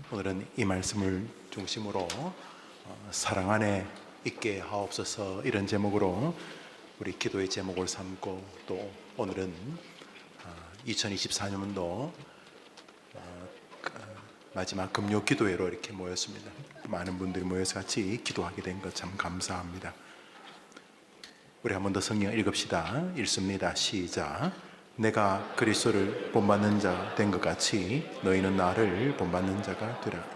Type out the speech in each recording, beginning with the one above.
오늘은 이 말씀을 중심으로 사랑 안에 있게 하옵소서, 이런 제목으로 우리 기도의 제목을 삼고, 또 오늘은 2024년도 마지막 금요 기도회로 이렇게 모였습니다. 많은 분들이 모여서 같이 기도하게 된 것 참 감사합니다. 우리 한 번 더 성경 읽읍시다. 읽습니다. 시작. 내가 그리스도를 본받는 자 된 것 같이 너희는 나를 본받는 자가 되라.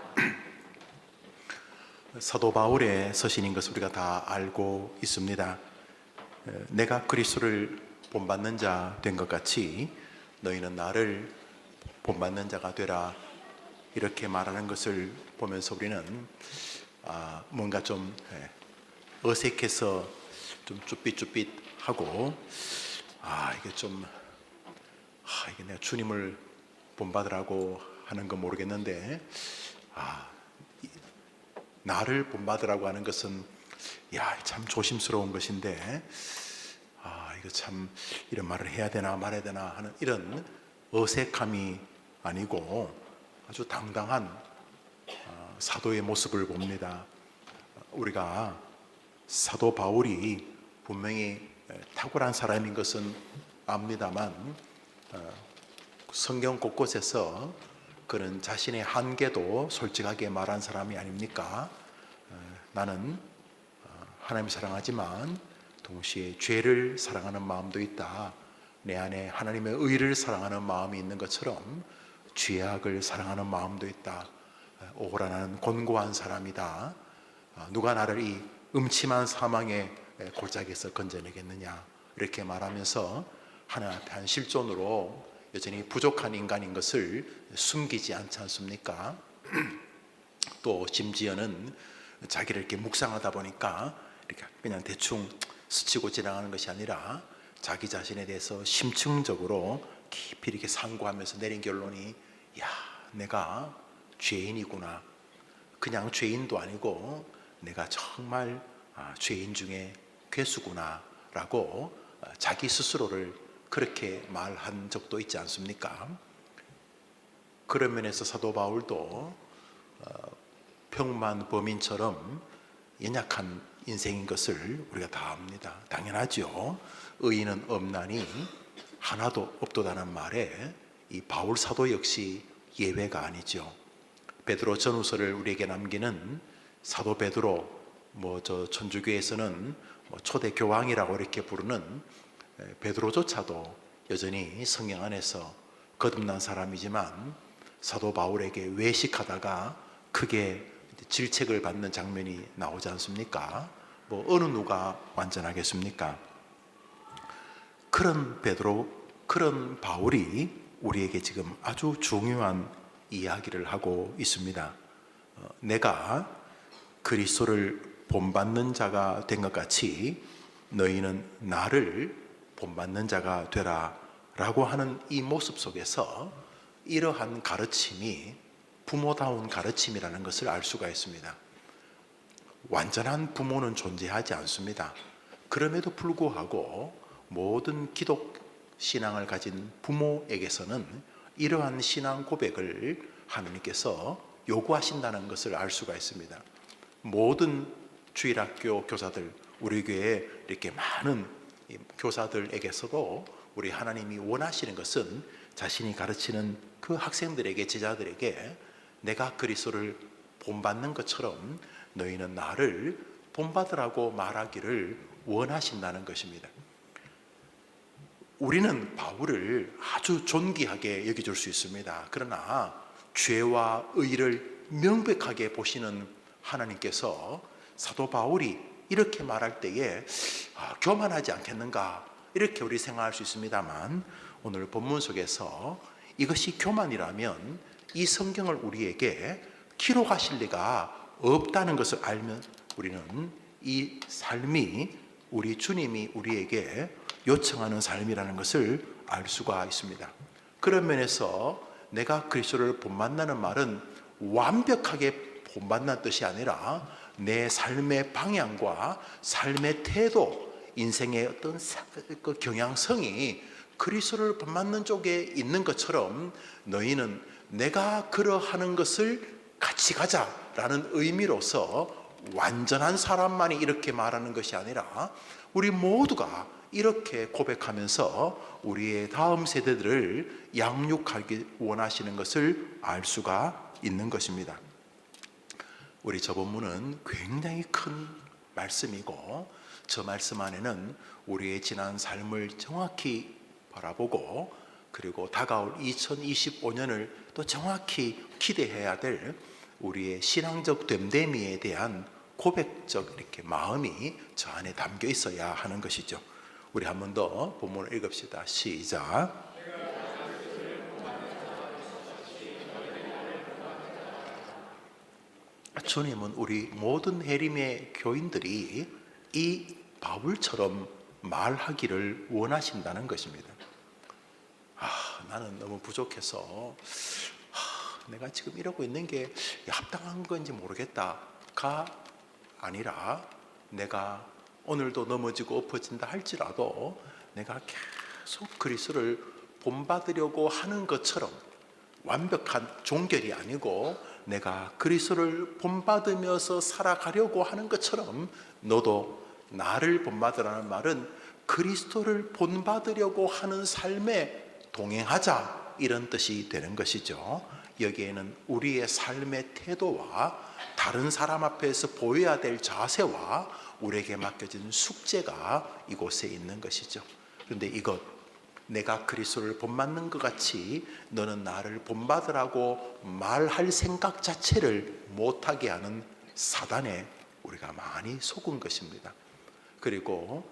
사도 바울의 서신인 것을 우리가 다 알고 있습니다. 내가 그리스도를 본받는 자 된 것 같이 너희는 나를 본받는 자가 되라, 이렇게 말하는 것을 보면서 우리는 뭔가 좀 어색해서 좀 쭈삣쭈삣하고, 이게 좀 이게 내가 주님을 본받으라고 하는 건 모르겠는데, 나를 본받으라고 하는 것은 참 조심스러운 것인데, 이거 참 이런 말을 해야 되나 말아야 되나 하는 이런 어색함이 아니고 아주 당당한 사도의 모습을 봅니다. 우리가 사도 바울이 분명히 탁월한 사람인 것은 압니다만, 성경 곳곳에서 그는 자신의 한계도 솔직하게 말한 사람이 아닙니까? 나는 하나님을 사랑하지만 동시에 죄를 사랑하는 마음도 있다. 내 안에 하나님의 의를 사랑하는 마음이 있는 것처럼 죄악을 사랑하는 마음도 있다. 오호라, 나는 곤고한 사람이다. 누가 나를 이 음침한 사망의 골짜기에서 건져내겠느냐, 이렇게 말하면서 하나님 앞에 한 실존으로 여전히 부족한 인간인 것을 숨기지 않지 않습니까? 또 심지어는 자기를 이렇게 묵상하다 보니까 이렇게 그냥 대충 스치고 지나가는 것이 아니라 자기 자신에 대해서 심층적으로 깊이 이렇게 상고하면서 내린 결론이, 내가 죄인이구나. 그냥 죄인도 아니고 내가 정말 죄인 중에 괴수구나 라고 자기 스스로를 그렇게 말한 적도 있지 않습니까? 그런 면에서 사도 바울도 평범한 범인처럼 연약한 인생인 것을 우리가 다 압니다. 당연하죠. 의인은 없나니 하나도 없도다는 말에 이 바울 사도 역시 예외가 아니죠. 베드로 전후서를 우리에게 남기는 사도 베드로, 저 천주교에서는 초대 교황이라고 이렇게 부르는 베드로조차도 여전히 성령 안에서 거듭난 사람이지만 사도 바울에게 외식하다가 크게 질책을 받는 장면이 나오지 않습니까? 어느 누가 완전하겠습니까? 그런 베드로, 그런 바울이 우리에게 지금 아주 중요한 이야기를 하고 있습니다. 내가 그리스도를 본받는 자가 된 것 같이 너희는 나를 본받는 자가 되라 라고 하는 이 모습 속에서 이러한 가르침이 부모다운 가르침이라는 것을 알 수가 있습니다. 완전한 부모는 존재하지 않습니다. 그럼에도 불구하고 모든 기독 신앙을 가진 부모에게서는 이러한 신앙 고백을 하나님께서 요구하신다는 것을 알 수가 있습니다. 모든 주일학교 교사들, 우리 교회에 이렇게 많은 교사들에게서도 우리 하나님이 원하시는 것은 자신이 가르치는 그 학생들에게, 제자들에게 내가 그리스도를 본받는 것처럼 너희는 나를 본받으라고 말하기를 원하신다는 것입니다. 우리는 바울을 아주 존귀하게 여겨줄 수 있습니다. 그러나 죄와 의를 명백하게 보시는 하나님께서 사도 바울이 이렇게 말할 때에 교만하지 않겠는가, 이렇게 우리 생각할 수 있습니다만, 오늘 본문 속에서 이것이 교만이라면 이 성경을 우리에게 기록하실 리가 없다는 것을 알면 우리는 이 삶이 우리 주님이 우리에게 요청하는 삶이라는 것을 알 수가 있습니다. 그런 면에서 내가 그리스도를 본받는다는 말은 완벽하게 본받는 뜻이 아니라 내 삶의 방향과 삶의 태도, 인생의 어떤 그 경향성이 그리스도를 본받는 쪽에 있는 것처럼 너희는 내가 그러하는 것을 같이 가자라는 의미로서 완전한 사람만이 이렇게 말하는 것이 아니라 우리 모두가 이렇게 고백하면서 우리의 다음 세대들을 양육하기 원하시는 것을 알 수가 있는 것입니다. 우리 저본문은 굉장히 큰 말씀이고, 저 말씀 안에는 우리의 지난 삶을 정확히 바라보고, 그리고 다가올 2025년을 또 정확히 기대해야 될 우리의 신앙적 됨됨이에 대한 고백적 이렇게 마음이 저 안에 담겨 있어야 하는 것이죠. 우리 한 번 더 본문을 읽읍시다. 시작. 주님은 우리 모든 해림의 교인들이 이 바울처럼 말하기를 원하신다는 것입니다. 나는 너무 부족해서 내가 지금 이러고 있는 게 합당한 건지 모르겠다가 아니라, 내가 오늘도 넘어지고 엎어진다 할지라도 내가 계속 그리스도를 본받으려고 하는 것처럼, 완벽한 종결이 아니고 내가 그리스도를 본받으면서 살아가려고 하는 것처럼, 너도 나를 본받으라는 말은 그리스도를 본받으려고 하는 삶에 동행하자, 이런 뜻이 되는 것이죠. 여기에는 우리의 삶의 태도와 다른 사람 앞에서 보여야 될 자세와 우리에게 맡겨진 숙제가 이곳에 있는 것이죠. 그런데 이것, 내가 그리스도를 본받는 것 같이 너는 나를 본받으라고 말할 생각 자체를 못하게 하는 사단에 우리가 많이 속은 것입니다. 그리고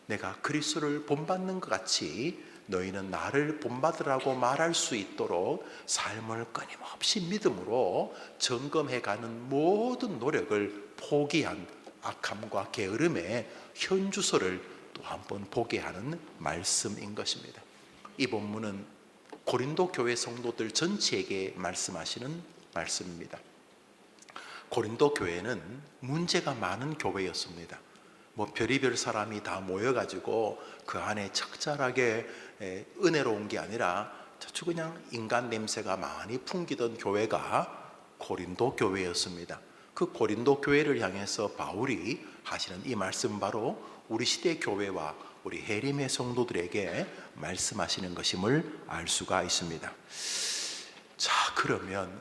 내가 그리스도를 본받는 것 같이 너희는 나를 본받으라고 말할 수 있도록 삶을 끊임없이 믿음으로 점검해가는 모든 노력을 포기한 악함과 게으름의 현주소를 또 한 번 보게 하는 말씀인 것입니다. 이 본문은 고린도 교회 성도들 전체에게 말씀하시는 말씀입니다. 고린도 교회는 문제가 많은 교회였습니다. 별의별 사람이 다 모여가지고 그 안에 적절하게 은혜로운 게 아니라 저주 그냥 인간 냄새가 많이 풍기던 교회가 고린도 교회였습니다. 그 고린도 교회를 향해서 바울이 하시는 이 말씀, 바로 우리 시대 교회와 우리 해림의 성도들에게 말씀하시는 것임을 알 수가 있습니다. 자, 그러면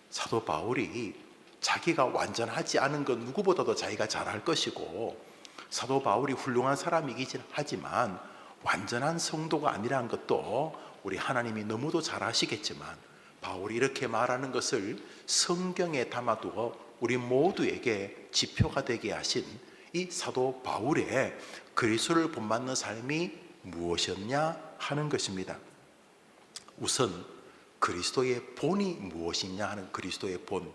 사도 바울이 자기가 완전하지 않은 건 누구보다도 자기가 잘할 것이고, 사도 바울이 훌륭한 사람이긴 하지만 완전한 성도가 아니라는 것도 우리 하나님이 너무도 잘 아시겠지만, 바울이 이렇게 말하는 것을 성경에 담아두어 우리 모두에게 지표가 되게 하신 이 사도 바울의 그리스도를 본받는 삶이 무엇이었냐 하는 것입니다. 우선 그리스도의 본이 무엇이냐 하는 그리스도의 본.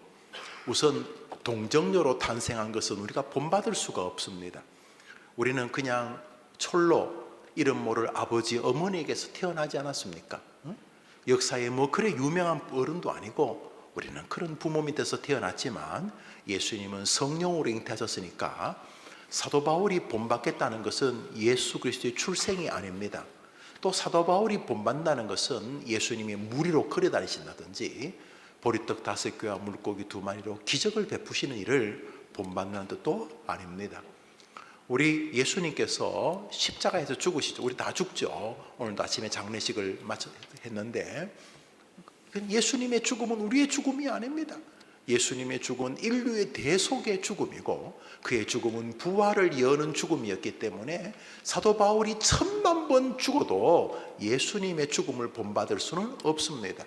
우선 동정녀로 탄생한 것은 우리가 본받을 수가 없습니다. 우리는 그냥 철로 이름 모를 아버지 어머니에게서 태어나지 않았습니까? 역사에 그래 유명한 어른도 아니고 우리는 그런 부모 밑에서 태어났지만, 예수님은 성령으로 잉태하셨으니까 사도 바울이 본받겠다는 것은 예수 그리스도의 출생이 아닙니다. 또 사도 바울이 본받는다는 것은 예수님이 무리로 걸어다니신다든지 보리떡 5개와 물고기 2마리로 기적을 베푸시는 일을 본받는 뜻도 아닙니다. 우리 예수님께서 십자가에서 죽으시죠. 우리 다 죽죠. 오늘도 아침에 장례식을 했는데, 예수님의 죽음은 우리의 죽음이 아닙니다. 예수님의 죽음은 인류의 대속의 죽음이고, 그의 죽음은 부활을 여는 죽음이었기 때문에 사도 바울이 1000만 번 죽어도 예수님의 죽음을 본받을 수는 없습니다.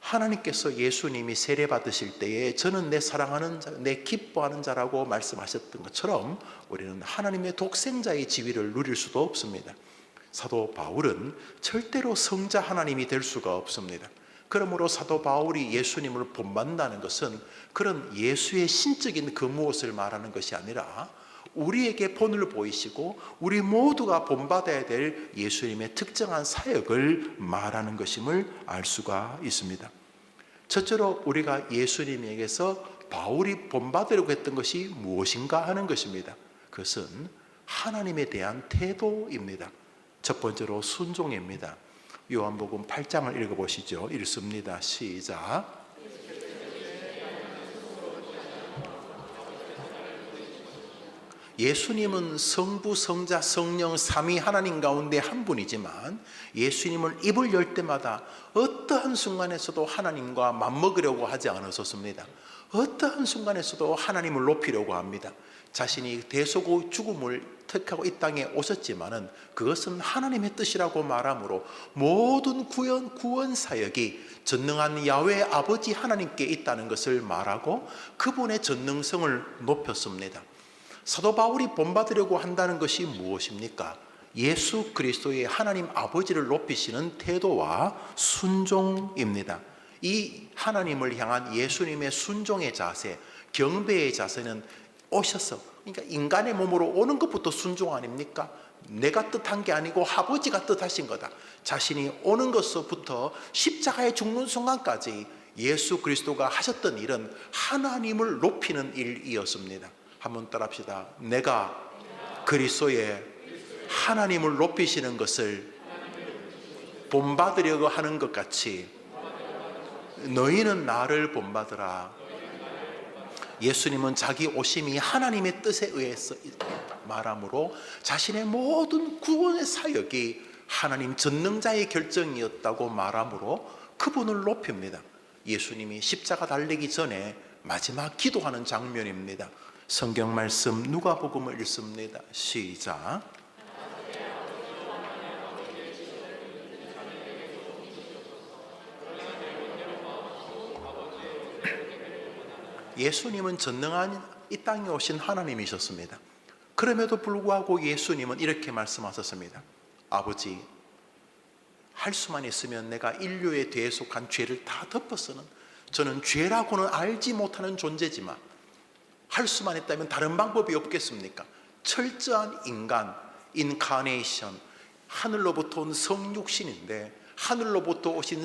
하나님께서 예수님이 세례 받으실 때에 저는 내 사랑하는 자, 내 기뻐하는 자라고 말씀하셨던 것처럼 우리는 하나님의 독생자의 지위를 누릴 수도 없습니다. 사도 바울은 절대로 성자 하나님이 될 수가 없습니다. 그러므로 사도 바울이 예수님을 본받는다는 것은 그런 예수의 신적인 그 무엇을 말하는 것이 아니라 우리에게 본을 보이시고 우리 모두가 본받아야 될 예수님의 특정한 사역을 말하는 것임을 알 수가 있습니다. 첫째로 우리가 예수님에게서 바울이 본받으려고 했던 것이 무엇인가 하는 것입니다. 그것은 하나님에 대한 태도입니다. 첫 번째로 순종입니다. 요한복음 8장을 읽어보시죠. 읽습니다. 시작. 예수님은 성부, 성자, 성령, 삼위 하나님 가운데 한 분이지만 예수님은 입을 열 때마다 어떠한 순간에서도 하나님과 맞먹으려고 하지 않으셨습니다. 어떠한 순간에서도 하나님을 높이려고 합니다. 자신이 대속의 죽음을 택하고 이 땅에 오셨지만은 그것은 하나님의 뜻이라고 말하므로 모든 구원 사역이 전능한 야훼 아버지 하나님께 있다는 것을 말하고 그분의 전능성을 높였습니다. 사도 바울이 본받으려고 한다는 것이 무엇입니까? 예수 그리스도의 하나님 아버지를 높이시는 태도와 순종입니다. 이 하나님을 향한 예수님의 순종의 자세, 경배의 자세는 오셔서, 그러니까 인간의 몸으로 오는 것부터 순종 아닙니까? 내가 뜻한 게 아니고 아버지가 뜻하신 거다. 자신이 오는 것부터 십자가에 죽는 순간까지 예수 그리스도가 하셨던 일은 하나님을 높이는 일이었습니다. 한번 따라합시다. 내가 그리스도의 하나님을 높이시는 것을 본받으려고 하는 것 같이 너희는 나를 본받으라. 예수님은 자기 오심이 하나님의 뜻에 의해서 말하므로 자신의 모든 구원의 사역이 하나님 전능자의 결정이었다고 말하므로 그분을 높입니다. 예수님이 십자가 달리기 전에 마지막 기도하는 장면입니다. 성경 말씀 누가복음을 읽습니다. 시작. 예수님은 전능한 이 땅에 오신 하나님이셨습니다. 그럼에도 불구하고 예수님은 이렇게 말씀하셨습니다. 아버지, 할 수만 있으면 내가 인류에 대속한 죄를 다 덮어서는, 저는 죄라고는 알지 못하는 존재지만 할 수만 있다면 다른 방법이 없겠습니까? 철저한 인간, 인카네이션, 하늘로부터 온 성육신인데 하늘로부터 오신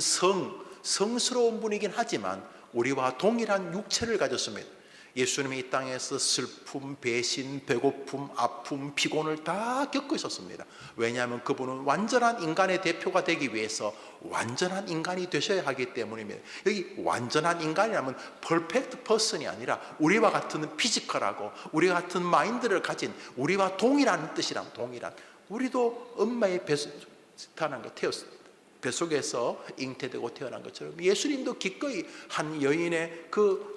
성스러운 분이긴 하지만 우리와 동일한 육체를 가졌습니다. 예수님이 이 땅에서 슬픔, 배신, 배고픔, 아픔, 피곤을 다 겪으셨습니다. 왜냐하면 그분은 완전한 인간의 대표가 되기 위해서 완전한 인간이 되셔야 하기 때문입니다. 여기 완전한 인간이라면 퍼펙트 퍼슨이 아니라 우리와 같은 피지컬하고 우리와 같은 마인드를 가진, 우리와 동일한 뜻이란, 동일한, 우리도 엄마의 뱃속에서 잉태되고 태어난 것처럼 예수님도 기꺼이 한 여인의 그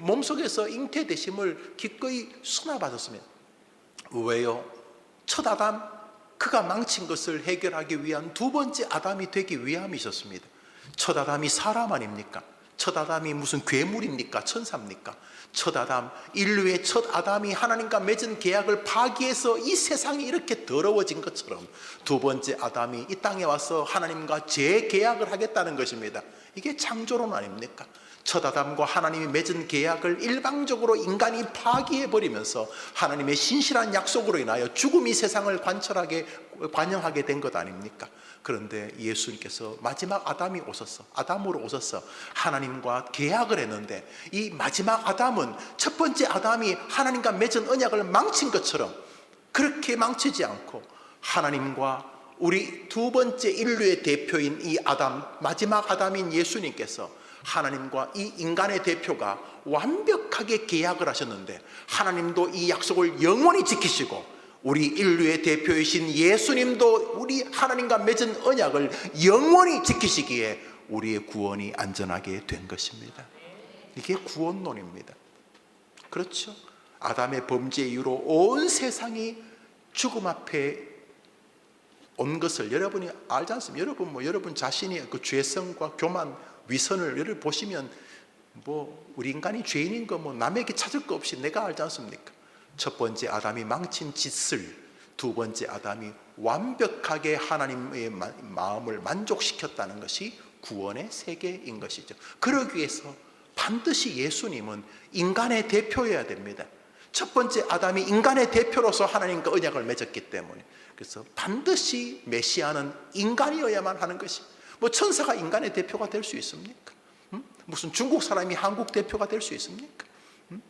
몸속에서 잉태되심을 기꺼이 수납하셨습니다. 왜요? 첫 아담, 그가 망친 것을 해결하기 위한 두 번째 아담이 되기 위함이셨습니다. 첫 아담이 사람 아닙니까? 첫 아담이 무슨 괴물입니까? 천사입니까? 첫 아담, 인류의 첫 아담이 하나님과 맺은 계약을 파기해서 이 세상이 이렇게 더러워진 것처럼 두 번째 아담이 이 땅에 와서 하나님과 재계약을 하겠다는 것입니다. 이게 창조론 아닙니까? 첫 아담과 하나님이 맺은 계약을 일방적으로 인간이 파기해버리면서 하나님의 신실한 약속으로 인하여 죽음이 세상을 관영하게 된 것 아닙니까? 그런데 예수님께서 마지막 아담이 오셔서, 아담으로 오셔서 하나님과 계약을 했는데 이 마지막 아담은 첫 번째 아담이 하나님과 맺은 언약을 망친 것처럼 그렇게 망치지 않고 하나님과 우리 두 번째 인류의 대표인 이 아담, 마지막 아담인 예수님께서 하나님과 이 인간의 대표가 완벽하게 계약을 하셨는데 하나님도 이 약속을 영원히 지키시고 우리 인류의 대표이신 예수님도 우리 하나님과 맺은 언약을 영원히 지키시기에 우리의 구원이 안전하게 된 것입니다. 이게 구원론입니다. 그렇죠? 아담의 범죄 이후로 온 세상이 죽음 앞에 온 것을 여러분이 알지 않습니까? 여러분 자신이 그 죄성과 교만, 위선을 여러분 보시면 우리 인간이 죄인인 거 남에게 찾을 거 없이 내가 알지 않습니까? 첫 번째 아담이 망친 짓을 두 번째 아담이 완벽하게 하나님의 마음을 만족시켰다는 것이 구원의 세계인 것이죠. 그러기 위해서 반드시 예수님은 인간의 대표여야 됩니다. 첫 번째 아담이 인간의 대표로서 하나님과 언약을 맺었기 때문에, 그래서 반드시 메시아는 인간이어야만 하는 것이, 천사가 인간의 대표가 될 수 있습니까? 무슨 중국 사람이 한국 대표가 될 수 있습니까?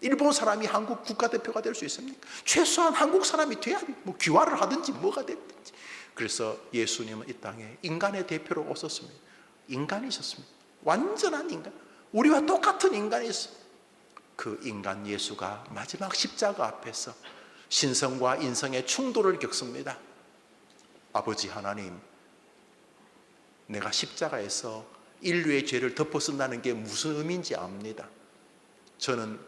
일본 사람이 한국 국가대표가 될 수 있습니까? 최소한 한국 사람이 돼야 귀화를 하든지 뭐가 됐든지. 그래서 예수님은 이 땅에 인간의 대표로 오셨습니다. 인간이셨습니다. 완전한 인간, 우리와 똑같은 인간이었습니다. 그 인간 예수가 마지막 십자가 앞에서 신성과 인성의 충돌을 겪습니다. 아버지 하나님, 내가 십자가에서 인류의 죄를 덮어 쓴다는 게 무슨 의미인지 압니다. 저는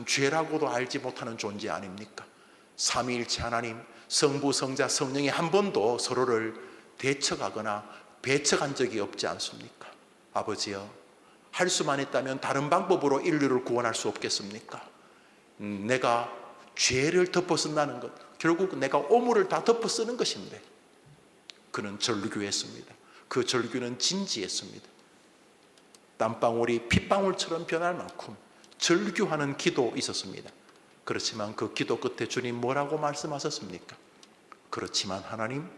죄라고도 알지 못하는 존재 아닙니까? 삼위일체 하나님, 성부, 성자, 성령이 한 번도 서로를 대척하거나 배척한 적이 없지 않습니까? 아버지여, 할 수만 있다면 다른 방법으로 인류를 구원할 수 없겠습니까? 내가 죄를 덮어 쓴다는 것, 결국 내가 오물을 다 덮어 쓰는 것인데 그는 절규했습니다. 그 절규는 진지했습니다. 땀방울이 핏방울처럼 변할 만큼 절규하는 기도 있었습니다. 그렇지만 그 기도 끝에 주님 뭐라고 말씀하셨습니까? 그렇지만 하나님,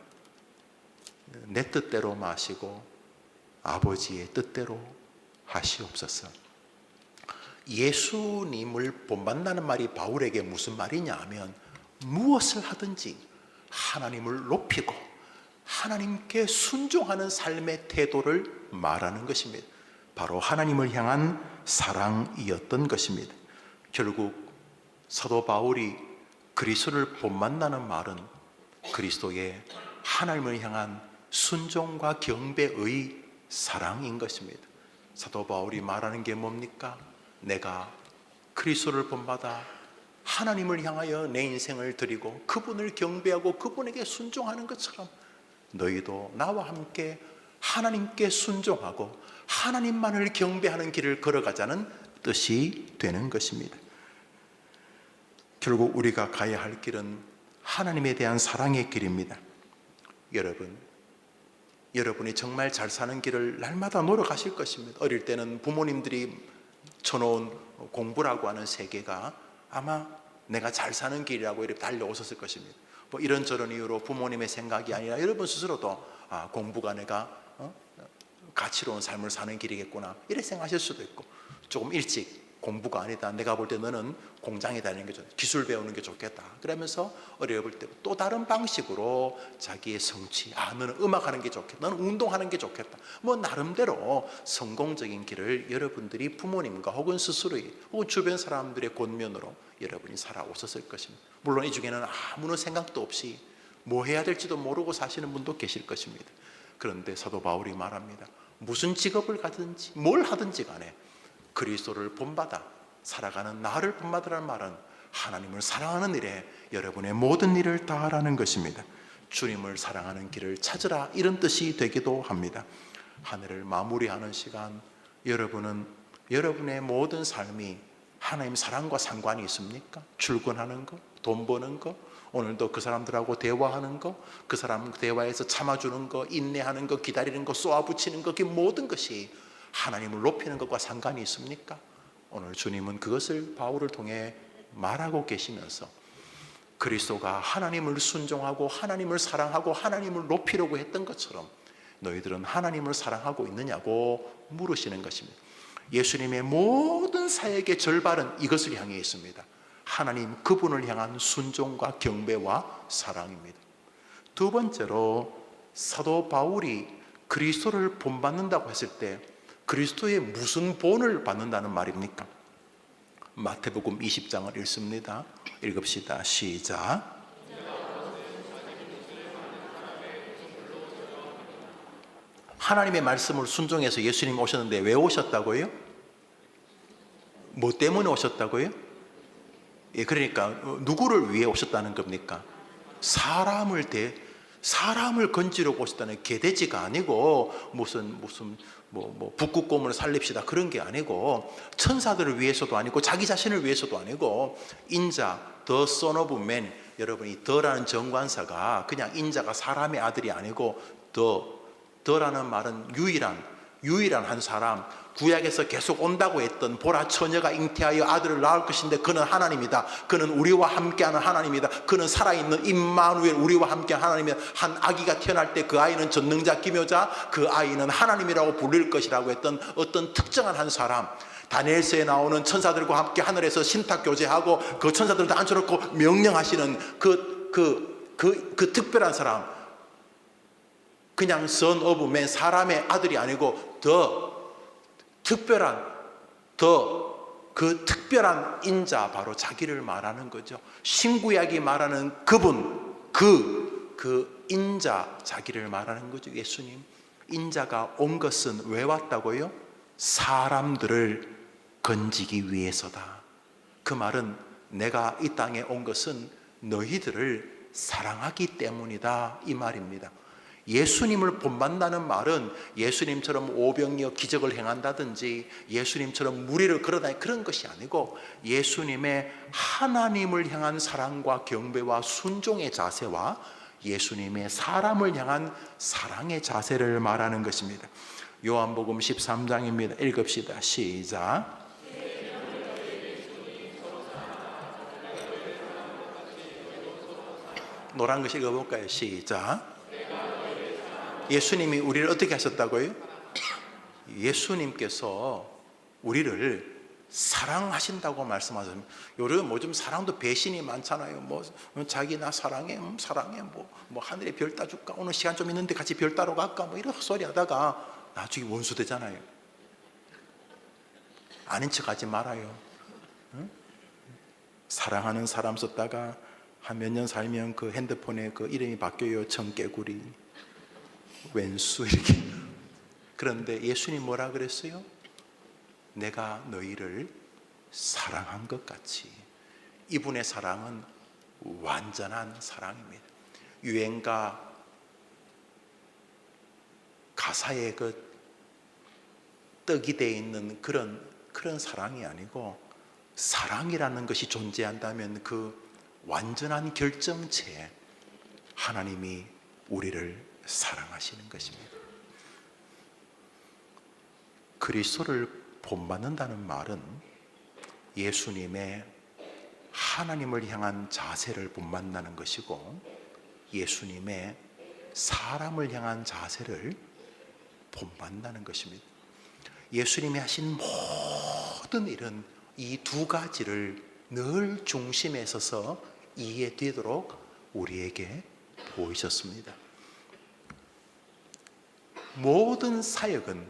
내 뜻대로 마시고 아버지의 뜻대로 하시옵소서. 예수님을 본받는다는 말이 바울에게 무슨 말이냐 하면 무엇을 하든지 하나님을 높이고 하나님께 순종하는 삶의 태도를 말하는 것입니다. 바로 하나님을 향한 사랑이었던 것입니다. 결국 사도 바울이 그리스도를 본받는다는 말은 그리스도의 하나님을 향한 순종과 경배의 사랑인 것입니다. 사도 바울이 말하는 게 뭡니까? 내가 그리스도를 본받아 하나님을 향하여 내 인생을 드리고 그분을 경배하고 그분에게 순종하는 것처럼 너희도 나와 함께 하나님께 순종하고 하나님만을 경배하는 길을 걸어가자는 뜻이 되는 것입니다. 결국 우리가 가야 할 길은 하나님에 대한 사랑의 길입니다. 여러분이 정말 잘 사는 길을 날마다 노력하실 것입니다. 어릴 때는 부모님들이 쳐놓은 공부라고 하는 세계가 아마 내가 잘 사는 길이라고 이렇게 달려오셨을 것입니다. 뭐 이런저런 이유로 부모님의 생각이 아니라 여러분 스스로도 공부가 내가 가치로운 삶을 사는 길이겠구나 이렇게 생각하실 수도 있고, 조금 일찍 공부가 아니다, 내가 볼 때 너는 공장에 다니는 게 좋겠다, 기술 배우는 게 좋겠다 그러면서 어려울 때 또 다른 방식으로 자기의 성취, 너는 음악하는 게 좋겠다, 너는 운동하는 게 좋겠다, 뭐 나름대로 성공적인 길을 여러분들이 부모님과 혹은 스스로의 혹은 주변 사람들의 권면으로 여러분이 살아오셨을 것입니다. 물론 이 중에는 아무런 생각도 없이 뭐 해야 될지도 모르고 사시는 분도 계실 것입니다. 그런데 사도 바울이 말합니다. 무슨 직업을 가든지 뭘 하든지 간에 그리스도를 본받아 살아가는 나를 본받으라는 말은 하나님을 사랑하는 일에 여러분의 모든 일을 다하라는 것입니다. 주님을 사랑하는 길을 찾으라, 이런 뜻이 되기도 합니다. 한 해를 마무리하는 시간, 여러분은 여러분의 모든 삶이 하나님 사랑과 상관이 있습니까? 출근하는 거, 돈 버는 거, 오늘도 그 사람들하고 대화하는 거, 그 사람 대화에서 참아주는 거, 인내하는 거, 기다리는 거, 쏘아붙이는 거, 그 모든 것이 하나님을 높이는 것과 상관이 있습니까? 오늘 주님은 그것을 바울을 통해 말하고 계시면서 그리스도가 하나님을 순종하고 하나님을 사랑하고 하나님을 높이려고 했던 것처럼 너희들은 하나님을 사랑하고 있느냐고 물으시는 것입니다. 예수님의 모든 사역의 절반은 이것을 향해 있습니다. 하나님 그분을 향한 순종과 경배와 사랑입니다. 두 번째로 사도 바울이 그리스도를 본받는다고 했을 때 그리스도의 무슨 본을 받는다는 말입니까? 마태복음 20장을 읽습니다. 읽읍시다. 시작. 하나님의 말씀을 순종해서 예수님이 오셨는데 왜 오셨다고요? 뭐 때문에 오셨다고요? 그러니까 누구를 위해 오셨다는 겁니까? 사람을 건지려고 오셨다는 개돼지가 아니고 무슨 북극곰을 살립시다 그런 게 아니고, 천사들을 위해서도 아니고 자기 자신을 위해서도 아니고, 인자, the son of man, 여러분이 더라는 정관사가 그냥 인자가 사람의 아들이 아니고 더라는 말은 유일한 한 사람, 구약에서 계속 온다고 했던 보라 처녀가 잉태하여 아들을 낳을 것인데 그는 하나님이다. 그는 우리와 함께하는 하나님이다. 그는 살아있는 임마누엘, 우리와 함께하는 하나님이다. 한 아기가 태어날 때 그 아이는 전능자 기묘자, 그 아이는 하나님이라고 불릴 것이라고 했던 어떤 특정한 한 사람, 다니엘서에 나오는 천사들과 함께 하늘에서 신탁 교제하고 그 천사들을 다 앉혀놓고 명령하시는 그 특별한 사람, 그냥 son of man, 사람의 아들이 아니고 더 특별한, 더 그 특별한 인자, 바로 자기를 말하는 거죠. 신구약이 말하는 그분, 그 인자, 자기를 말하는 거죠. 예수님. 인자가 온 것은 왜 왔다고요? 사람들을 건지기 위해서다. 그 말은 내가 이 땅에 온 것은 너희들을 사랑하기 때문이다, 이 말입니다. 예수님을 본받는다는 말은 예수님처럼 오병이어 기적을 행한다든지 예수님처럼 무리를 걸어다니는 그런 것이 아니고, 예수님의 하나님을 향한 사랑과 경배와 순종의 자세와 예수님의 사람을 향한 사랑의 자세를 말하는 것입니다. 요한복음 13장입니다. 읽읍시다. 시작. 노란 거 읽어볼까요? 시작. 예수님이 우리를 어떻게 하셨다고요? 예수님께서 우리를 사랑하신다고 말씀하셨습니다. 요즘 뭐 좀 사랑도 배신이 많잖아요. 뭐 자기 나 사랑해, 사랑해, 뭐 하늘에 별 따줄까? 오늘 시간 좀 있는데 같이 별 따러 갈까? 뭐 이런 소리 하다가 나중에 원수 되잖아요. 아닌 척하지 말아요. 응? 사랑하는 사람 썼다가 한 몇 년 살면 그 핸드폰에 그 이름이 바뀌어요. 청개구리, 왼수 이렇게. 그런데 예수님 뭐라 그랬어요? 내가 너희를 사랑한 것 같이. 이분의 사랑은 완전한 사랑입니다. 유행가 가사에 그 떡이 되어 있는 그런 사랑이 아니고, 사랑이라는 것이 존재한다면 그 완전한 결정체에 하나님이 우리를 사랑하시는 것입니다. 그리스도를 본받는다는 말은 예수님의 하나님을 향한 자세를 본받는다는 것이고, 예수님의 사람을 향한 자세를 본받는다는 것입니다. 예수님이 하신 모든 일은 이 두 가지를 늘 중심에 서서 이해되도록 우리에게 보이셨습니다. 모든 사역은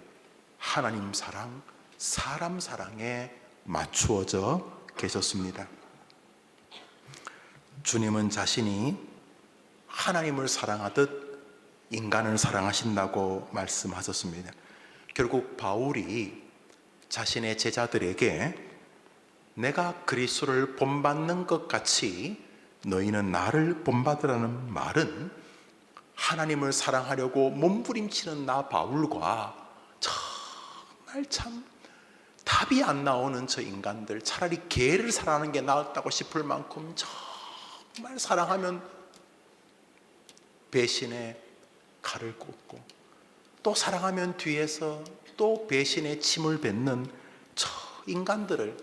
하나님 사랑, 사람 사랑에 맞추어져 계셨습니다. 주님은 자신이 하나님을 사랑하듯 인간을 사랑하신다고 말씀하셨습니다. 결국 바울이 자신의 제자들에게 내가 그리스도를 본받는 것 같이 너희는 나를 본받으라는 말은, 하나님을 사랑하려고 몸부림치는 나 바울과 정말 참 답이 안 나오는 저 인간들, 차라리 개를 사랑하는 게 나았다고 싶을 만큼 정말 사랑하면 배신의 칼을 꽂고, 또 사랑하면 뒤에서 또 배신의 침을 뱉는 저 인간들을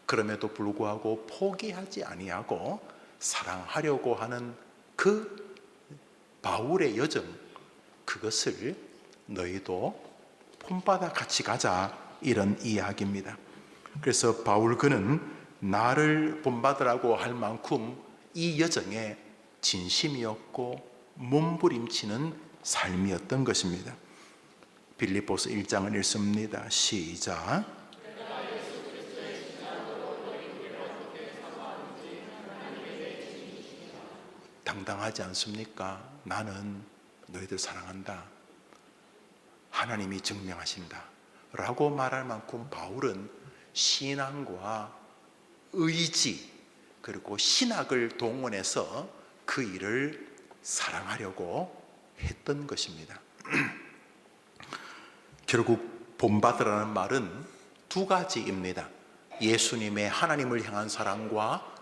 그럼에도 불구하고 포기하지 아니하고 사랑하려고 하는 그 바울의 여정, 그것을 너희도 본받아 같이 가자, 이런 이야기입니다. 그래서 바울 그는 나를 본받으라고 할 만큼 이 여정에 진심이었고 몸부림치는 삶이었던 것입니다. 빌립보서 1장을 읽습니다. 시작. 당당하지 않습니까? 나는 너희들 사랑한다. 하나님이 증명하신다. 라고 말할 만큼 바울은 신앙과 의지, 그리고 신학을 동원해서 그 일을 사랑하려고 했던 것입니다. 결국 본받으라는 말은 두 가지입니다. 예수님의 하나님을 향한 사랑과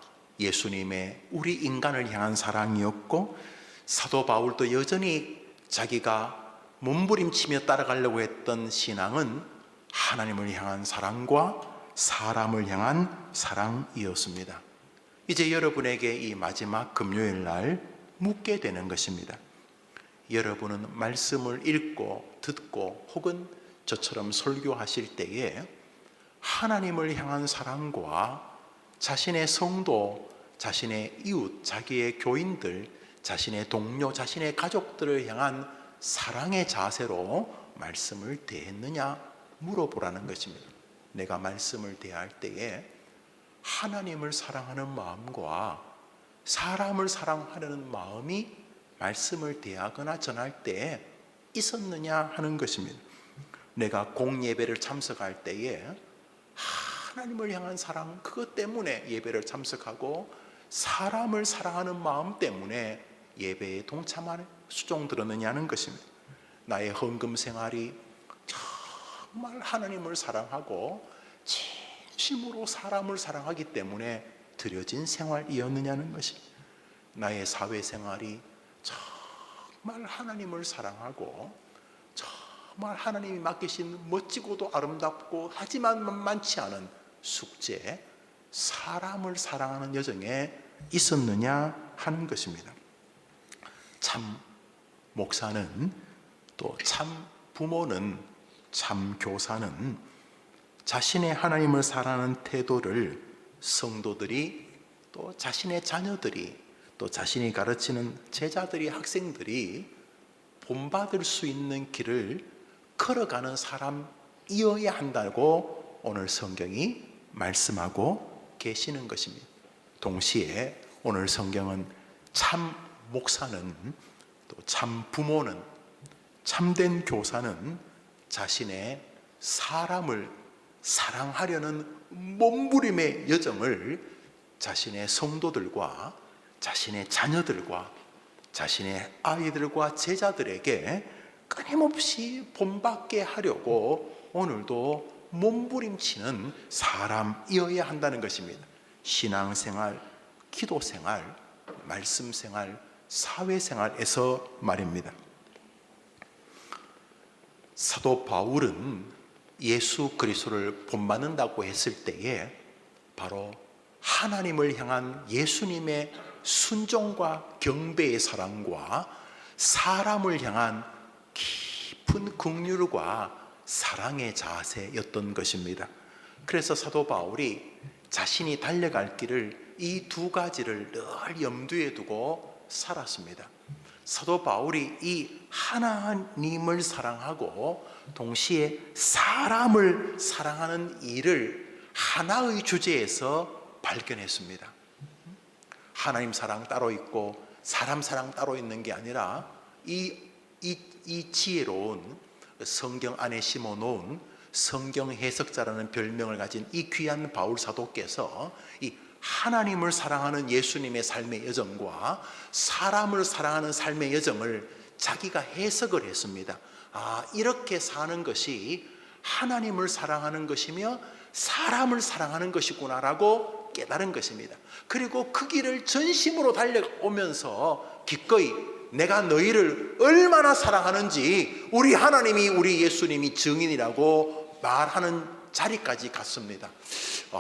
예수님의 우리 인간을 향한 사랑이었고, 사도 바울도 여전히 자기가 몸부림치며 따라가려고 했던 신앙은 하나님을 향한 사랑과 사람을 향한 사랑이었습니다. 이제 여러분에게 이 마지막 금요일 날 묻게 되는 것입니다. 여러분은 말씀을 읽고 듣고 혹은 저처럼 설교하실 때에 하나님을 향한 사랑과 자신의 성도, 자신의 이웃, 자기의 교인들, 자신의 동료, 자신의 가족들을 향한 사랑의 자세로 말씀을 대했느냐 물어보라는 것입니다. 내가 말씀을 대할 때에 하나님을 사랑하는 마음과 사람을 사랑하려는 마음이 말씀을 대하거나 전할 때에 있었느냐 하는 것입니다. 내가 공예배를 참석할 때에 하나님을 향한 사랑, 그것 때문에 예배를 참석하고 사람을 사랑하는 마음 때문에 예배에 동참하는 수종 들었느냐는 것입니다. 나의 헌금 생활이 정말 하나님을 사랑하고 진심으로 사람을 사랑하기 때문에 드려진 생활이었느냐는 것입니다. 나의 사회생활이 정말 하나님을 사랑하고 정말 하나님이 맡기신 멋지고도 아름답고 하지만 만만치 않은 숙제, 사람을 사랑하는 여정에 있었느냐 하는 것입니다. 참 목사는, 또 참 부모는, 참 교사는 자신의 하나님을 사랑하는 태도를 성도들이, 또 자신의 자녀들이, 또 자신이 가르치는 제자들이, 학생들이 본받을 수 있는 길을 걸어가는 사람이어야 한다고 오늘 성경이 말씀하고 계시는 것입니다. 동시에 오늘 성경은 참 목사는, 또 참 부모는, 참된 교사는 자신의 사람을 사랑하려는 몸부림의 여정을 자신의 성도들과 자신의 자녀들과 자신의 아이들과 제자들에게 끊임없이 본받게 하려고 오늘도 몸부림치는 사람이어야 한다는 것입니다. 신앙생활, 기도생활, 말씀생활, 사회생활에서 말입니다. 사도 바울은 예수 그리스도를 본받는다고 했을 때에 바로 하나님을 향한 예수님의 순종과 경배의 사랑과 사람을 향한 깊은 긍휼과 사랑의 자세였던 것입니다. 그래서 사도 바울이 자신이 달려갈 길을 이 두 가지를 늘 염두에 두고 살았습니다. 사도 바울이 이 하나님을 사랑하고 동시에 사람을 사랑하는 일을 하나의 주제에서 발견했습니다. 하나님 사랑 따로 있고 사람 사랑 따로 있는 게 아니라 이 지혜로운 성경 안에 심어놓은 성경 해석자라는 별명을 가진 이 귀한 바울 사도께서 이 하나님을 사랑하는 예수님의 삶의 여정과 사람을 사랑하는 삶의 여정을 자기가 해석을 했습니다. 이렇게 사는 것이 하나님을 사랑하는 것이며 사람을 사랑하는 것이구나라고 깨달은 것입니다. 그리고 그 길을 전심으로 달려오면서 기꺼이 내가 너희를 얼마나 사랑하는지 우리 하나님이, 우리 예수님이 증인이라고 말하는 자리까지 갔습니다.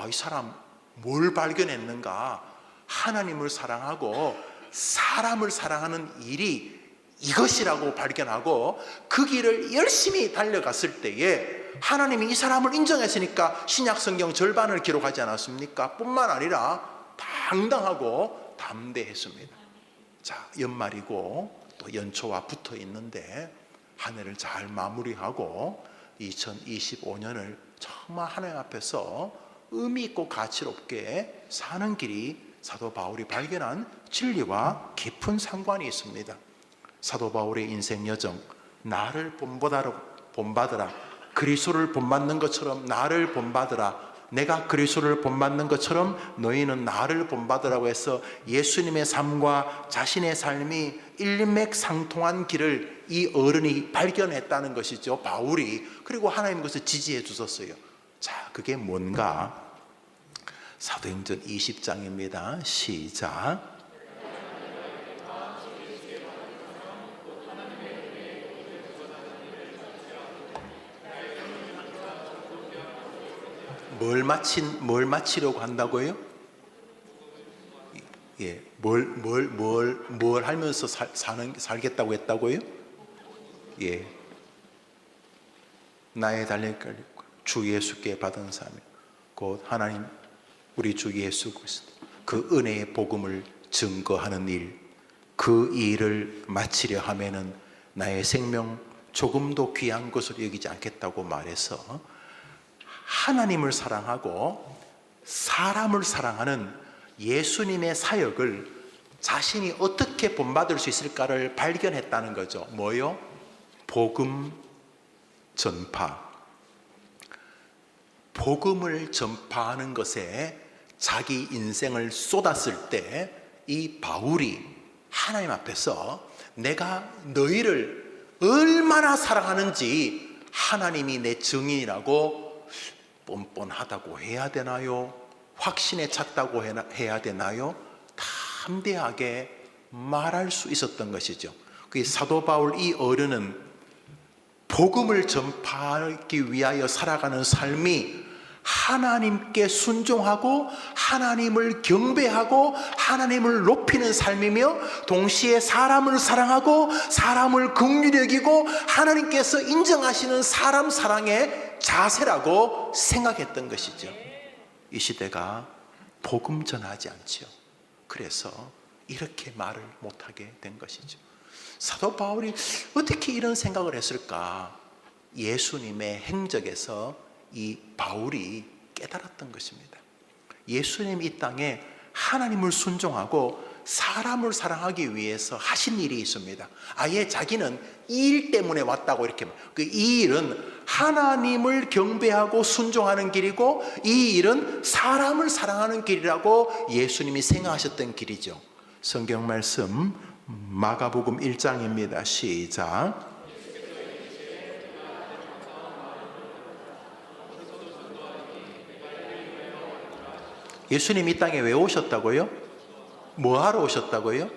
이 사람 뭘 발견했는가? 하나님을 사랑하고 사람을 사랑하는 일이 이것이라고 발견하고 그 길을 열심히 달려갔을 때에 하나님이 이 사람을 인정했으니까 신약 성경 절반을 기록하지 않았습니까? 뿐만 아니라 당당하고 담대했습니다. 자, 연말이고 또 연초와 붙어 있는데 한 해를 잘 마무리하고 2025년을 정말 하나님 앞에서 의미 있고 가치롭게 사는 길이 사도 바울이 발견한 진리와 깊은 상관이 있습니다. 사도 바울의 인생 여정, 나를 본받으라, 그리스도를 본받는 것처럼 나를 본받으라, 내가 그리스도를 본받는 것처럼 너희는 나를 본받으라고 해서 예수님의 삶과 자신의 삶이 일맥상통한 길을 이 어른이 발견했다는 것이죠, 바울이. 그리고 하나님 그것을 지지해 주셨어요. 자, 그게 뭔가? 사도행전 20장입니다. 시작. 뭘 마치려고 한다고요? 예, 뭘 하면서 살겠다고 했다고요? 예, 나의 달릴 길 주 예수께 받은 삶, 곧 하나님 우리 주 예수 그리스도 그 은혜의 복음을 증거하는 일, 그 일을 마치려 하면은 나의 생명 조금도 귀한 것으로 여기지 않겠다고 말해서 하나님을 사랑하고 사람을 사랑하는 예수님의 사역을 자신이 어떻게 본받을 수 있을까를 발견했다는 거죠. 뭐요? 복음 전파. 복음을 전파하는 것에 자기 인생을 쏟았을 때 이 바울이 하나님 앞에서 내가 너희를 얼마나 사랑하는지 하나님이 내 증인이라고 뻔뻔하다고 해야 되나요? 확신에 찼다고 해야 되나요? 담대하게 말할 수 있었던 것이죠. 그 사도 바울 이 어른은 복음을 전파하기 위하여 살아가는 삶이 하나님께 순종하고 하나님을 경배하고 하나님을 높이는 삶이며 동시에 사람을 사랑하고 사람을 긍휼히 여기고 하나님께서 인정하시는 사람 사랑의 자세라고 생각했던 것이죠. 이 시대가 복음 전하지 않죠. 그래서 이렇게 말을 못하게 된 것이죠. 사도 바울이 어떻게 이런 생각을 했을까? 예수님의 행적에서 이 바울이 깨달았던 것입니다. 예수님 이 땅에 하나님을 순종하고 사람을 사랑하기 위해서 하신 일이 있습니다. 아예 자기는 이 일 때문에 왔다고 이렇게, 이 일은 하나님을 경배하고 순종하는 길이고 이 일은 사람을 사랑하는 길이라고 예수님이 생각하셨던 길이죠. 성경 말씀 마가복음 1장입니다. 시작. 예수님 이 땅에 왜 오셨다고요? 뭐 하러 오셨다고요?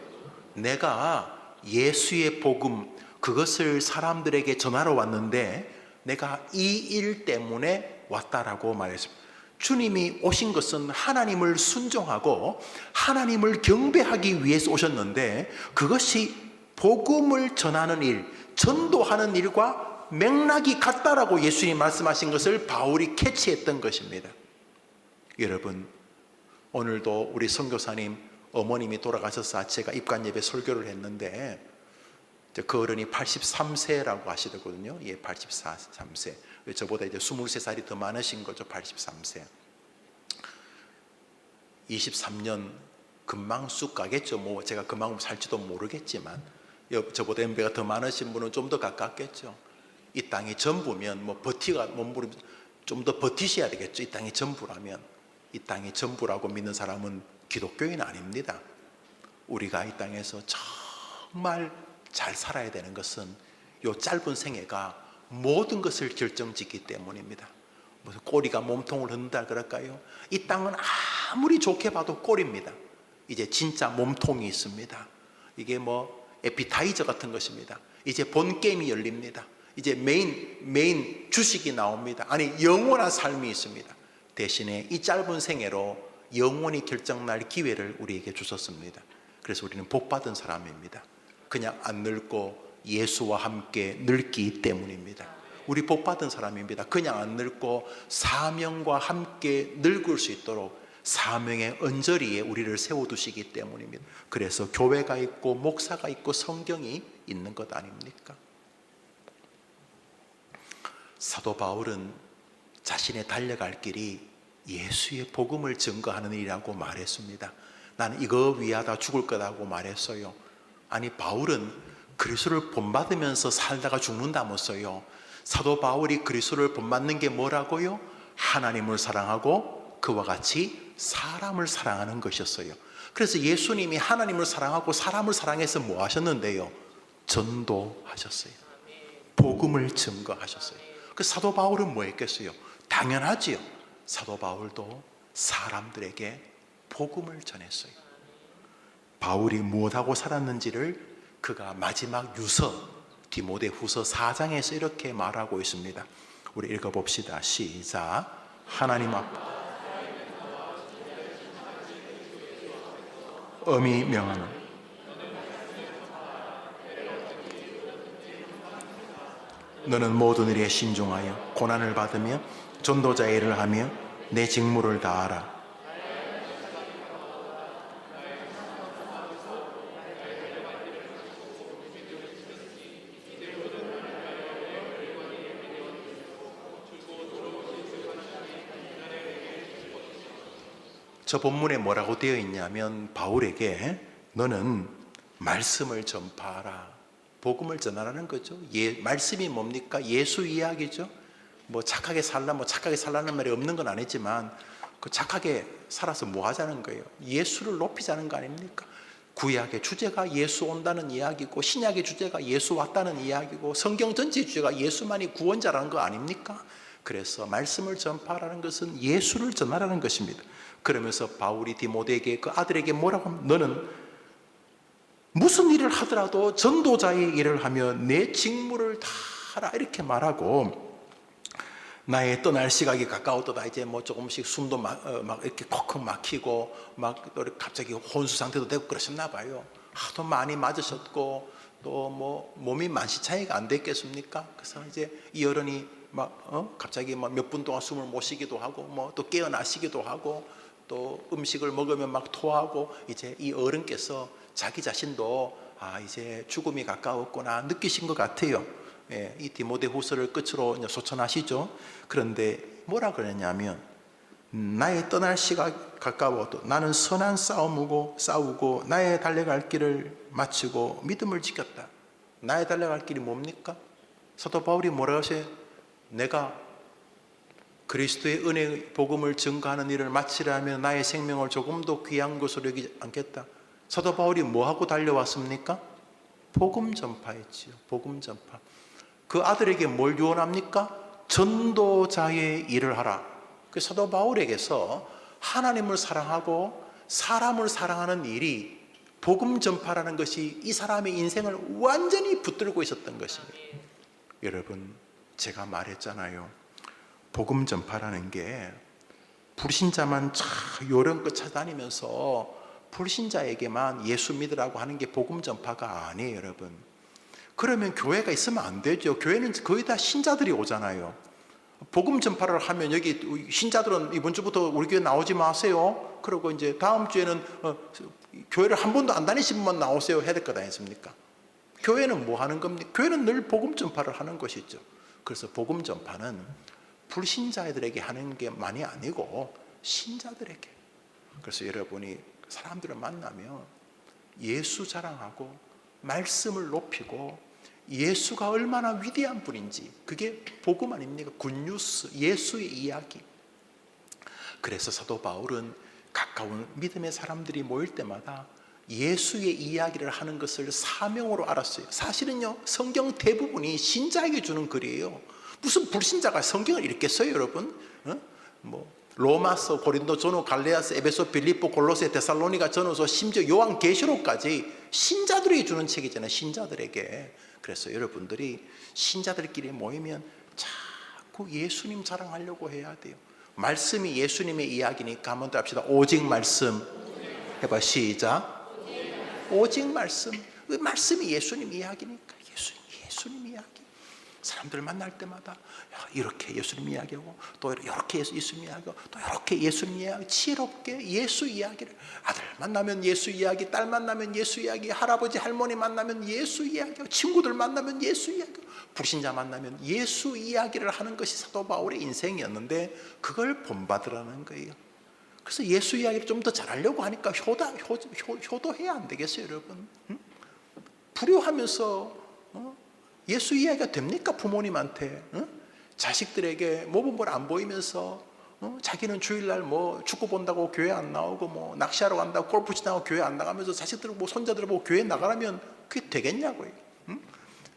내가 예수의 복음, 그것을 사람들에게 전하러 왔는데 내가 이 일 때문에 왔다라고 말했습니다. 주님이 오신 것은 하나님을 순종하고 하나님을 경배하기 위해서 오셨는데 그것이 복음을 전하는 일, 전도하는 일과 맥락이 같다라고 예수님이 말씀하신 것을 바울이 캐치했던 것입니다. 여러분, 오늘도 우리 선교사님 어머님이 돌아가셔서 제가 입관 예배 설교를 했는데 그 어른이 83세라고 하시더군요. 예, 83세. 저보다 이제 23살이 더 많으신 거죠. 83세. 23년 금방 쑥 가겠죠. 뭐 제가 금방 살지도 모르겠지만 저보다 연배가 더 많으신 분은 좀 더 가깝겠죠. 이 땅이 전부면 뭐 버티가 몸부림 좀 더 버티셔야 되겠죠. 이 땅이 전부라면. 이 땅이 전부라고 믿는 사람은 기독교인 아닙니다. 우리가 이 땅에서 정말 잘 살아야 되는 것은 이 짧은 생애가 모든 것을 결정짓기 때문입니다. 무슨 꼬리가 몸통을 흔든다 그럴까요? 이 땅은 아무리 좋게 봐도 꼬리입니다. 이제 진짜 몸통이 있습니다. 이게 뭐 에피타이저 같은 것입니다. 이제 본 게임이 열립니다. 이제 메인 주식이 나옵니다. 아니 영원한 삶이 있습니다. 대신에 이 짧은 생애로 영원히 결정날 기회를 우리에게 주셨습니다. 그래서 우리는 복받은 사람입니다. 그냥 안 늙고 예수와 함께 늙기 때문입니다. 우리 복받은 사람입니다. 그냥 안 늙고 사명과 함께 늙을 수 있도록 사명의 언저리에 우리를 세워두시기 때문입니다. 그래서 교회가 있고 목사가 있고 성경이 있는 것 아닙니까? 사도 바울은 자신의 달려갈 길이 예수의 복음을 증거하는 일이라고 말했습니다. 나는 이거 위하다 죽을 거라고 말했어요. 아니 바울은 그리스도를 본받으면서 살다가 죽는다면서요. 사도 바울이 그리스도를 본받는 게 뭐라고요? 하나님을 사랑하고 그와 같이 사람을 사랑하는 것이었어요. 그래서 예수님이 하나님을 사랑하고 사람을 사랑해서 뭐 하셨는데요? 전도하셨어요. 복음을 증거하셨어요. 그 사도 바울은 뭐 했겠어요? 당연하지요. 사도 바울도 사람들에게 복음을 전했어요. 바울이 무엇하고 살았는지를 그가 마지막 유서 디모데후서 4장에서 이렇게 말하고 있습니다. 우리 읽어봅시다. 시작. 하나님 앞 엄히 명하노 너는 모든 일에 신중하여 고난을 받으며 전도자의 일을 하며 내 직무를 다하라. 저 본문에 뭐라고 되어 있냐면 바울에게 너는 말씀을 전파하라. 복음을 전하라는 거죠. 말씀이 뭡니까? 예수 이야기죠. 뭐 착하게 살라는 말이 없는 건 아니지만 그 착하게 살아서 뭐 하자는 거예요? 예수를 높이자는 거 아닙니까? 구약의 주제가 예수 온다는 이야기고 신약의 주제가 예수 왔다는 이야기고 성경 전체의 주제가 예수만이 구원자라는 거 아닙니까? 그래서 말씀을 전파하라는 것은 예수를 전하라는 것입니다. 그러면서 바울이 디모데에게 그 아들에게 뭐라고 하면 너는 무슨 일을 하더라도 전도자의 일을 하며 내 직무를 다 하라 이렇게 말하고 나의 떠날 시각이 가까웠다. 이제 뭐 조금씩 숨도 막 이렇게 콕콕 막히고 막 갑자기 혼수 상태도 되고 그러셨나 봐요. 하도 많이 맞으셨고 또 뭐 몸이 만시차이가 안 됐겠습니까? 그래서 이제 이 어른이 막 갑자기 막 몇 분 동안 숨을 못 쉬기도 하고 뭐 또 깨어나시기도 하고 또 음식을 먹으면 막 토하고 이제 이 어른께서 자기 자신도 이제 죽음이 가까웠구나 느끼신 것 같아요. 예, 이 디모데후서를 끝으로 이제 소천하시죠. 그런데 뭐라 그랬냐면 나의 떠날 시각 가까워도 나는 선한 싸우고 나의 달려갈 길을 마치고 믿음을 지켰다. 나의 달려갈 길이 뭡니까? 사도 바울이 뭐라고 하세요? 내가 그리스도의 은혜의 복음을 증거하는 일을 마치려면 나의 생명을 조금도 귀한 것으로 여기지 않겠다. 사도 바울이 뭐하고 달려왔습니까? 복음 전파했지요. 복음 전파. 그 아들에게 뭘 유언합니까? 전도자의 일을 하라. 그 사도 바울에게서 하나님을 사랑하고 사람을 사랑하는 일이 복음 전파라는 것이 이 사람의 인생을 완전히 붙들고 있었던 것입니다. 여러분, 제가 말했잖아요. 복음 전파라는 게 불신자만 요령껏 찾아다니면서 불신자에게만 예수 믿으라고 하는 게 복음 전파가 아니에요, 여러분. 그러면 교회가 있으면 안 되죠. 교회는 거의 다 신자들이 오잖아요. 복음 전파를 하면 여기 신자들은 이번 주부터 우리 교회 나오지 마세요. 그리고 이제 다음 주에는 교회를 한 번도 안 다니신 분만 나오세요 해야 될 것 아니십니까? 교회는 뭐 하는 겁니까? 교회는 늘 복음 전파를 하는 것이죠. 그래서 복음 전파는 불신자들에게 하는 게 많이 아니고 신자들에게. 그래서 여러분이 사람들을 만나면 예수 자랑하고 말씀을 높이고 예수가 얼마나 위대한 분인지, 그게 복음 아닙니까? 굿뉴스, 예수의 이야기. 그래서 사도 바울은 가까운 믿음의 사람들이 모일 때마다 예수의 이야기를 하는 것을 사명으로 알았어요. 사실은요, 성경 대부분이 신자에게 주는 글이에요. 무슨 불신자가 성경을 읽겠어요, 여러분? 로마서, 고린도 전후, 갈레아서, 에베소, 빌립보, 골로새, 데살로니가 전후서, 심지어 요한계시록까지 신자들이 주는 책이잖아요. 신자들에게. 그래서 여러분들이 신자들끼리 모이면 자꾸 예수님 자랑하려고 해야 돼요. 말씀이 예수님의 이야기니까 한번 더 합시다. 오직 말씀. 해봐, 시작. 오직 말씀. 말씀이 예수님 이야기니까 예수님 이야기. 사람들 만날 때마다 이렇게 예수님 이야기하고 또 이렇게 예수님 이야기하고 또 이렇게 예수님 이야기, 지혜롭게 예수 이야기를, 아들 만나면 예수 이야기, 딸 만나면 예수 이야기, 할아버지 할머니 만나면 예수 이야기하고 친구들 만나면 예수 이야기하고 불신자 만나면 예수 이야기를 하는 것이 사도 바울의 인생이었는데 그걸 본받으라는 거예요. 그래서 예수 이야기를 좀 더 잘하려고 하니까 효도해야 안 되겠어요, 여러분? 불효하면서 예수 이야기가 됩니까? 부모님한테 자식들에게 모범을 안 보이면서 자기는 주일날 뭐 축구 본다고 교회 안 나오고 뭐 낚시하러 간다고 골프 치다고 교회 안 나가면서 자식들 뭐 손자들 보고 교회 나가라면 그게 되겠냐고요.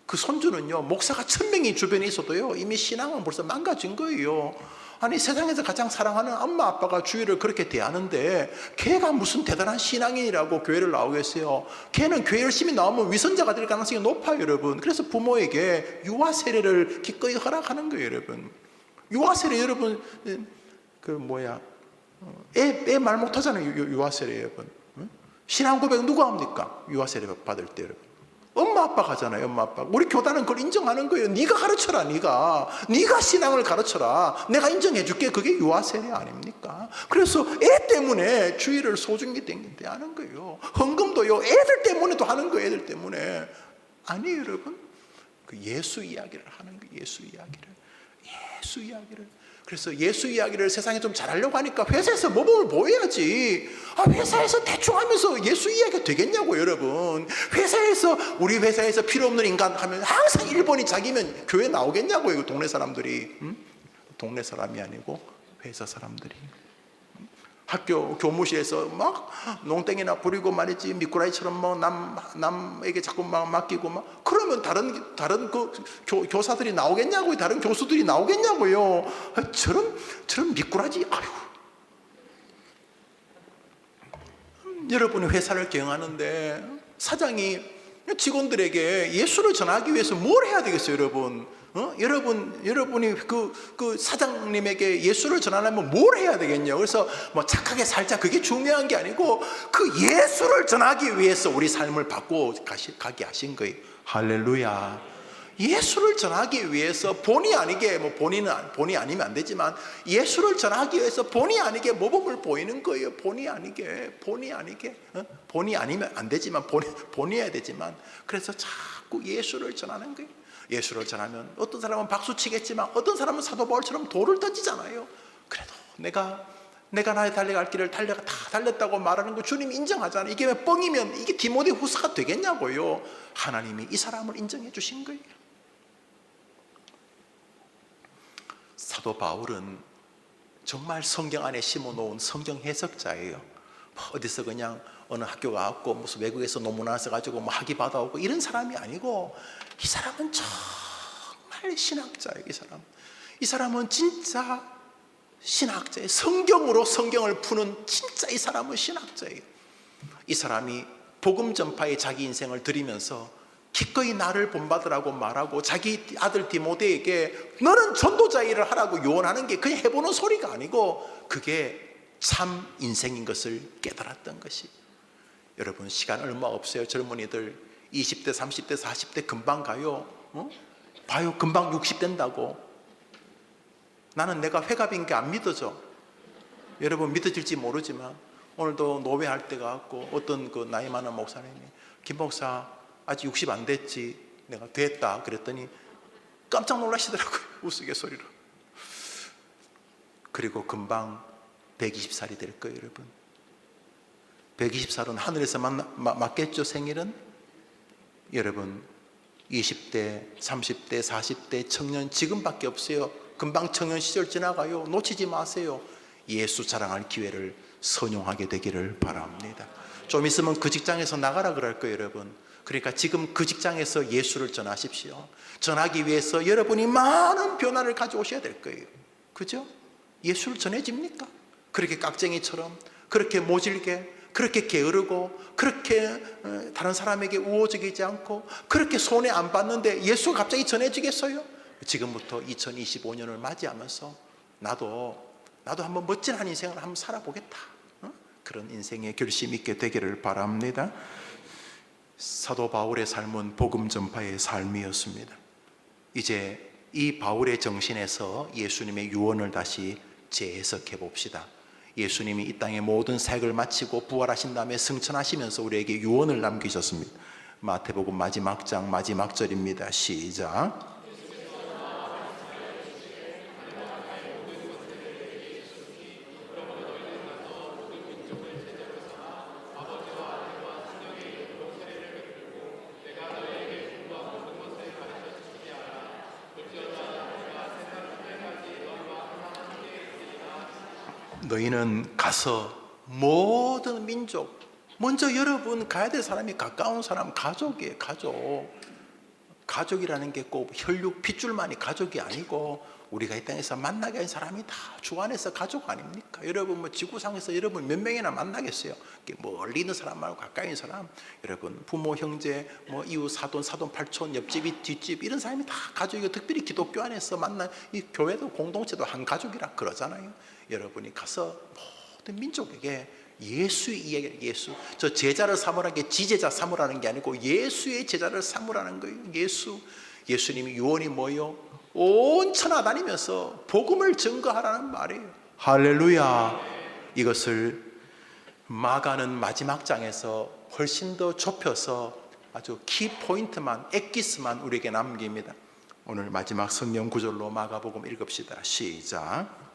그 손주는요, 목사가 1000명이 주변에 있어도요 이미 신앙은 벌써 망가진 거예요. 아니, 세상에서 가장 사랑하는 엄마 아빠가 주일을 그렇게 대하는데 걔가 무슨 대단한 신앙인이라고 교회를 나오겠어요? 걔는 교회 열심히 나오면 위선자가 될 가능성이 높아요, 여러분. 그래서 부모에게 유아 세례를 기꺼이 허락하는 거예요, 여러분. 유아 세례, 여러분, 애 말 못하잖아요, 유아 세례, 여러분. 신앙 고백 누가 합니까? 유아 세례 받을 때, 여러분. 엄마 아빠가 하잖아요. 엄마 아빠. 우리 교단은 그걸 인정하는 거예요. 네가 가르쳐라. 네가 신앙을 가르쳐라. 내가 인정해 줄게. 그게 유아 세례 아닙니까? 그래서 애 때문에 주일을 소중히 하는 거예요. 헌금도요, 애들 때문에도 하는 거예요. 애들 때문에. 아니에요, 여러분. 그 예수 이야기를 하는 거예요. 예수 이야기를. 그래서 예수 이야기를 세상에 좀 잘하려고 하니까 회사에서 모범을 보여야지. 회사에서 대충 하면서 예수 이야기가 되겠냐고 여러분. 우리 회사에서 필요 없는 인간 하면 항상 1번이 자기면 교회 나오겠냐고. 이거 동네 사람들이. 동네 사람이 아니고 회사 사람들이. 학교 교무실에서 막 농땡이나 부리고 말이지, 미꾸라지처럼 뭐 남에게 자꾸 막 맡기고 막, 그러면 다른 그 교사들이 나오겠냐고요. 다른 교수들이 나오겠냐고요. 저런 미꾸라지. 아유. 여러분이 회사를 경영하는데 사장이 직원들에게 예수를 전하기 위해서 뭘 해야 되겠어요, 여러분? 여러분이 그 사장님에게 예수를 전하려면 뭘 해야 되겠냐? 그래서 뭐 착하게 살자, 그게 중요한 게 아니고 그 예수를 전하기 위해서 우리 삶을 바꿔 가게 하신 거예요. 할렐루야. 예수를 전하기 위해서 본의 아니게, 뭐 본의 아니면 안 되지만 예수를 전하기 위해서 본의 아니게 모범을 보이는 거예요. 본의 아니게. 본의 아니면 안 되지만 본의해야 되지만, 그래서 자꾸 예수를 전하는 거예요. 예수를 전하면 어떤 사람은 박수 치겠지만 어떤 사람은 사도 바울처럼 돌을 던지잖아요. 그래도 내가 나의 달려갈 길을 다 달렸다고 말하는 거 주님이 인정하잖아요. 이게 왜 뻥이면 이게 디모데후서가 되겠냐고요. 하나님이 이 사람을 인정해 주신 거예요. 사도 바울은 정말 성경 안에 심어놓은 성경 해석자예요. 어디서 그냥 어느 학교 가고 무슨 외국에서 논문 하나 써가지고 뭐 학위 받아오고 이런 사람이 아니고, 이 사람은 정말 신학자예요. 이 사람은 진짜 신학자예요. 성경으로 성경을 푸는 진짜 이 사람은 신학자예요. 이 사람이 복음 전파에 자기 인생을 드리면서 기꺼이 나를 본받으라고 말하고 자기 아들 디모데에게 너는 전도자 일을 하라고 요원하는 게 그냥 해보는 소리가 아니고 그게 참 인생인 것을 깨달았던 것이. 여러분, 시간 얼마 없어요. 젊은이들 20대 30대 40대 금방 가요. 봐요, 금방 60 된다고. 나는 내가 회갑인 게 안 믿어져. 여러분 믿어질지 모르지만 오늘도 노회할 때가 왔고 어떤 그 나이 많은 목사님이 김 목사 아직 60 안 됐지. 내가 됐다 그랬더니 깜짝 놀라시더라고요. 우스갯소리로. 그리고 금방 120살이 될 거예요, 여러분. 120살은 하늘에서 맞겠죠, 생일은? 여러분 20대, 30대, 40대 청년 지금밖에 없어요. 금방 청년 시절 지나가요. 놓치지 마세요. 예수 자랑할 기회를 선용하게 되기를 바랍니다. 좀 있으면 그 직장에서 나가라 그럴 거예요, 여러분. 그러니까 지금 그 직장에서 예수를 전하십시오. 전하기 위해서 여러분이 많은 변화를 가져오셔야 될 거예요. 그죠? 예수를 전해집니까? 그렇게 깍쟁이처럼, 그렇게 모질게, 그렇게 게으르고, 그렇게 다른 사람에게 우호적이지 않고, 그렇게 손해 안 받는데 예수가 갑자기 전해지겠어요? 지금부터 2025년을 맞이하면서 나도 한번 멋진 한 인생을 한번 살아보겠다. 그런 인생의 결심 있게 되기를 바랍니다. 사도 바울의 삶은 복음 전파의 삶이었습니다. 이제 이 바울의 정신에서 예수님의 유언을 다시 재해석해 봅시다. 예수님이 이 땅의 모든 사역을 마치고 부활하신 다음에 승천하시면서 우리에게 유언을 남기셨습니다. 마태복음 마지막 장 마지막 절입니다. 시작. 너희는 가서 모든 민족, 먼저 여러분 가야 될 사람이 가까운 사람, 가족이에요. 가족이라는 게 꼭 혈육 핏줄만이 가족이 아니고 우리가 이 땅에서 만나게 한 사람이 다 주 안에서 가족 아닙니까? 여러분 뭐 지구상에서 여러분 몇 명이나 만나겠어요? 멀리 있는 사람 말고 가까이 있는 사람, 여러분 부모, 형제, 뭐 이웃, 사돈, 팔촌, 옆집이 뒷집 이런 사람이 다 가족이고, 특별히 기독교 안에서 만난 이 교회도 공동체도 한 가족이라 그러잖아요. 여러분이 가서 모든 민족에게 예수의 이야기, 예수. 저 제자를 삼으라는 게 지제자 삼으라는 게 아니고 예수의 제자를 삼으라는 거예요. 예수님이 유언이 뭐요? 온 천하 다니면서 복음을 증거하라는 말이에요. 할렐루야. 이것을 마가는 마지막 장에서 훨씬 더 좁혀서 아주 키포인트만, 엑기스만 우리에게 남깁니다. 오늘 마지막 성경 구절로 마가복음 읽읍시다. 시작.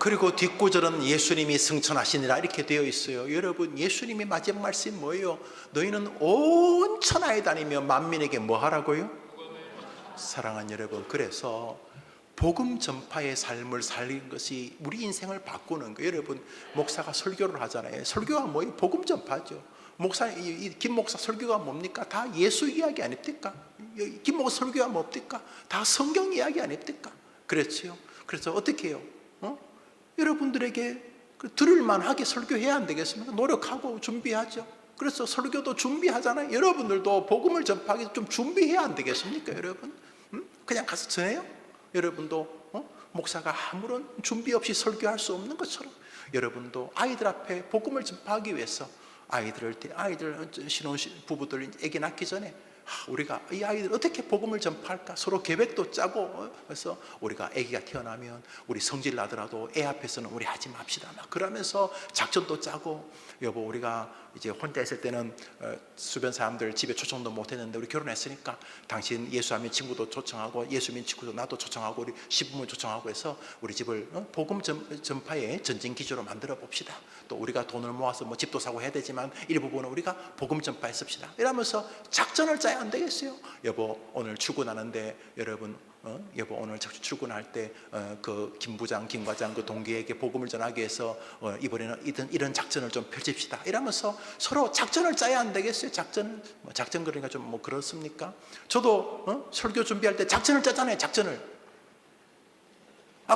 그리고 뒷구절은 예수님이 승천하시니라 이렇게 되어 있어요. 여러분, 예수님의 마지막 말씀이 뭐예요? 너희는 온 천하에 다니며 만민에게 뭐 하라고요? 사랑하는 여러분, 그래서 복음 전파의 삶을 살린 것이 우리 인생을 바꾸는 거예요. 여러분, 목사가 설교를 하잖아요. 설교가 뭐예요? 복음 전파죠. 김 목사 설교가 뭡니까? 다 예수 이야기 아닙니까? 김 목사 설교가 뭡니까? 다 성경 이야기 아닙니까? 그렇지요. 그래서 어떻게 해요? 여러분들에게 들을만하게 설교해야 안 되겠습니까? 노력하고 준비하죠. 그래서 설교도 준비하잖아요. 여러분들도 복음을 전파하기 위해서 좀 준비해야 안 되겠습니까, 여러분? 그냥 가서 전해요? 여러분도 목사가 아무런 준비 없이 설교할 수 없는 것처럼 여러분도 아이들 앞에 복음을 전파하기 위해서 아이들 신혼 부부들 애기 낳기 전에 우리가 이 아이들 어떻게 복음을 전파할까 서로 계획도 짜고, 그래서 우리가 아기가 태어나면 우리 성질 나더라도 애 앞에서는 우리 하지 맙시다 막 그러면서 작전도 짜고, 여보 우리가 이제 혼자 있을 때는 주변 사람들 집에 초청도 못 했는데 우리 결혼했으니까 당신 예수하면 친구도 초청하고 예수민 친구도 나도 초청하고 우리 시부모 초청하고 해서 우리 집을 복음 전파의 전진 기지로 만들어 봅시다. 또 우리가 돈을 모아서 뭐 집도 사고 해야 되지만 일부분은 우리가 복음 전파에 씁시다. 이러면서 작전을 짜야 안 되겠어요? 여보 오늘 출근하는데 여러분 여보 오늘 출근할 때 그 김 부장 김 과장 그 동기에게 복음을 전하기 위해서 이번에는 이런 작전을 좀 펼칩시다. 이러면서 서로 작전을 짜야 안 되겠어요? 작전 그러니까 좀 뭐 그렇습니까? 저도 설교 준비할 때 작전을 짜잖아요. 작전을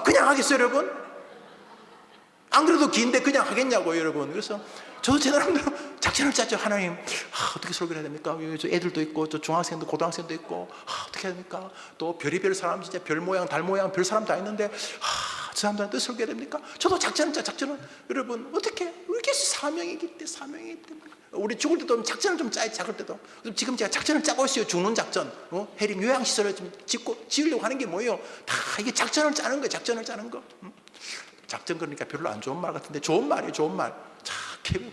그냥 하겠어요 여러분? 안 그래도 긴데 그냥 하겠냐고요 여러분. 그래서 저도 제 나름대로 작전을 짜죠. 하나님 어떻게 설교를 해야 됩니까? 저 애들도 있고 저 중학생도 고등학생도 있고 어떻게 해야 됩니까? 또 별의별 사람 진짜 별 모양 달 모양 별 사람 다 있는데 저 사람들한테 설교해야 됩니까? 저도 작전을 짜. 작전은 여러분 어떻게 이렇게 사명이기 때문에 우리 죽을 때도 작전을 좀 짜야지. 작을 때도 지금 제가 작전을 짜고 있어요. 죽는 작전. 해림 요양시설을 좀 지으려고 하는 게 뭐예요? 다 이게 작전을 짜는 거예요. 작전을 짜는 거. 작전 그러니까 별로 안 좋은 말 같은데 좋은 말이에요. 좋은 말. 자,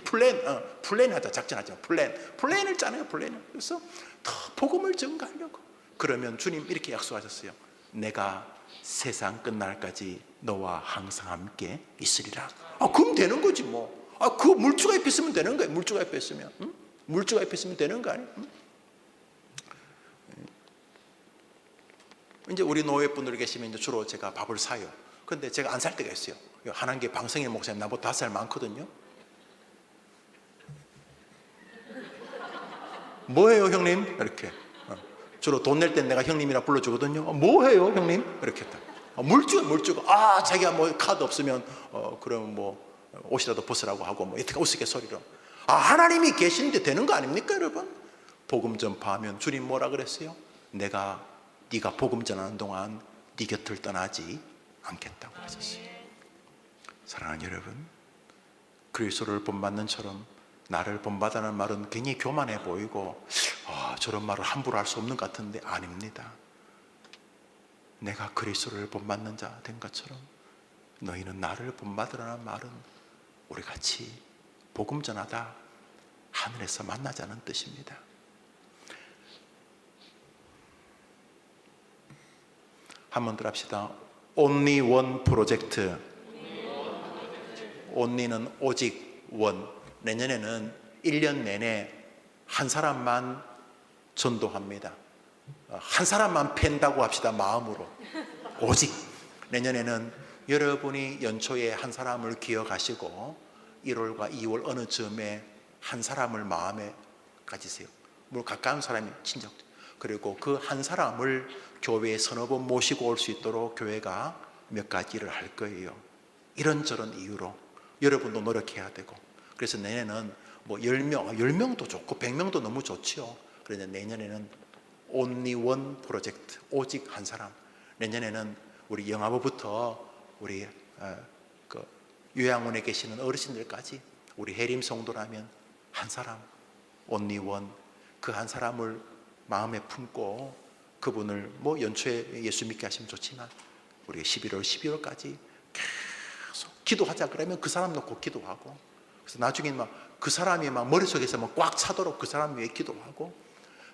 플랜 하자. 작전하자. 플랜을 짜네요. 플랜을. 그래서 더 복음을 전가하려고. 그러면 주님 이렇게 약속하셨어요. 내가 세상 끝날까지 너와 항상 함께 있으리라. 그럼 되는 거지 뭐. 그 물주가 옆에 있으면 되는 거예요. 물주가 옆에 있으면. 물주가 옆에 있으면 되는 거 아니에요? 이제 우리 노예분들 계시면 이제 주로 제가 밥을 사요. 근데 제가 안 살 때가 있어요. 한한계 방성일 목사님 나보다 5살 많거든요. 뭐해요 형님? 이렇게 주로 돈 낼 땐 내가 형님이라 불러주거든요. 뭐해요 형님? 이렇게 했다. 물주가 자기가 뭐 카드 없으면 그럼 뭐 옷이라도 벗으라고 하고 뭐 이렇게 우스갯소리로. 하나님이 계시는데 되는 거 아닙니까 여러분? 복음 전파하면 주님 뭐라 그랬어요? 네가 복음 전하는 동안 네 곁을 떠나지 않겠다고 하셨어요. 사랑하는 여러분, 그리스도를 본받는 처럼 나를 본받아는 말은 굉장히 교만해 보이고 저런 말을 함부로 할 수 없는 것 같은데 아닙니다. 내가 그리스도를 본받는 자 된 것처럼 너희는 나를 본받으라는 말은 우리 같이 복음 전하다 하늘에서 만나자는 뜻입니다. 한번 더 합시다. Only one 프로젝트. only는 오직 원. 내년에는 1년 내내 한 사람만 전도합니다. 한 사람만 팬다고 합시다. 마음으로. 오직 내년에는 여러분이 연초에 한 사람을 기억하시고 1월과 2월 어느 즈음에 한 사람을 마음에 가지세요. 물론 가까운 사람이 친척. 그리고 그 한 사람을 교회에 서너 번 모시고 올 수 있도록 교회가 몇 가지 일을 할 거예요. 이런저런 이유로 여러분도 노력해야 되고. 그래서 내년에는 뭐 10명도 좋고 100명도 너무 좋지요. 그래서 내년에는 only one 프로젝트, 오직 한 사람. 내년에는 우리 영아부부터 우리 그 요양원에 계시는 어르신들까지 우리 해림 성도라면 한 사람, only one, 그 한 사람을 마음에 품고 그분을 뭐 연초에 예수 믿게 하시면 좋지만 우리 11월, 12월까지 계속 기도하자 그러면 그 사람 놓고 기도하고, 그래서 나중에 막 그 사람이 막 머릿속에서 막 꽉 차도록 그 사람 위해 기도하고,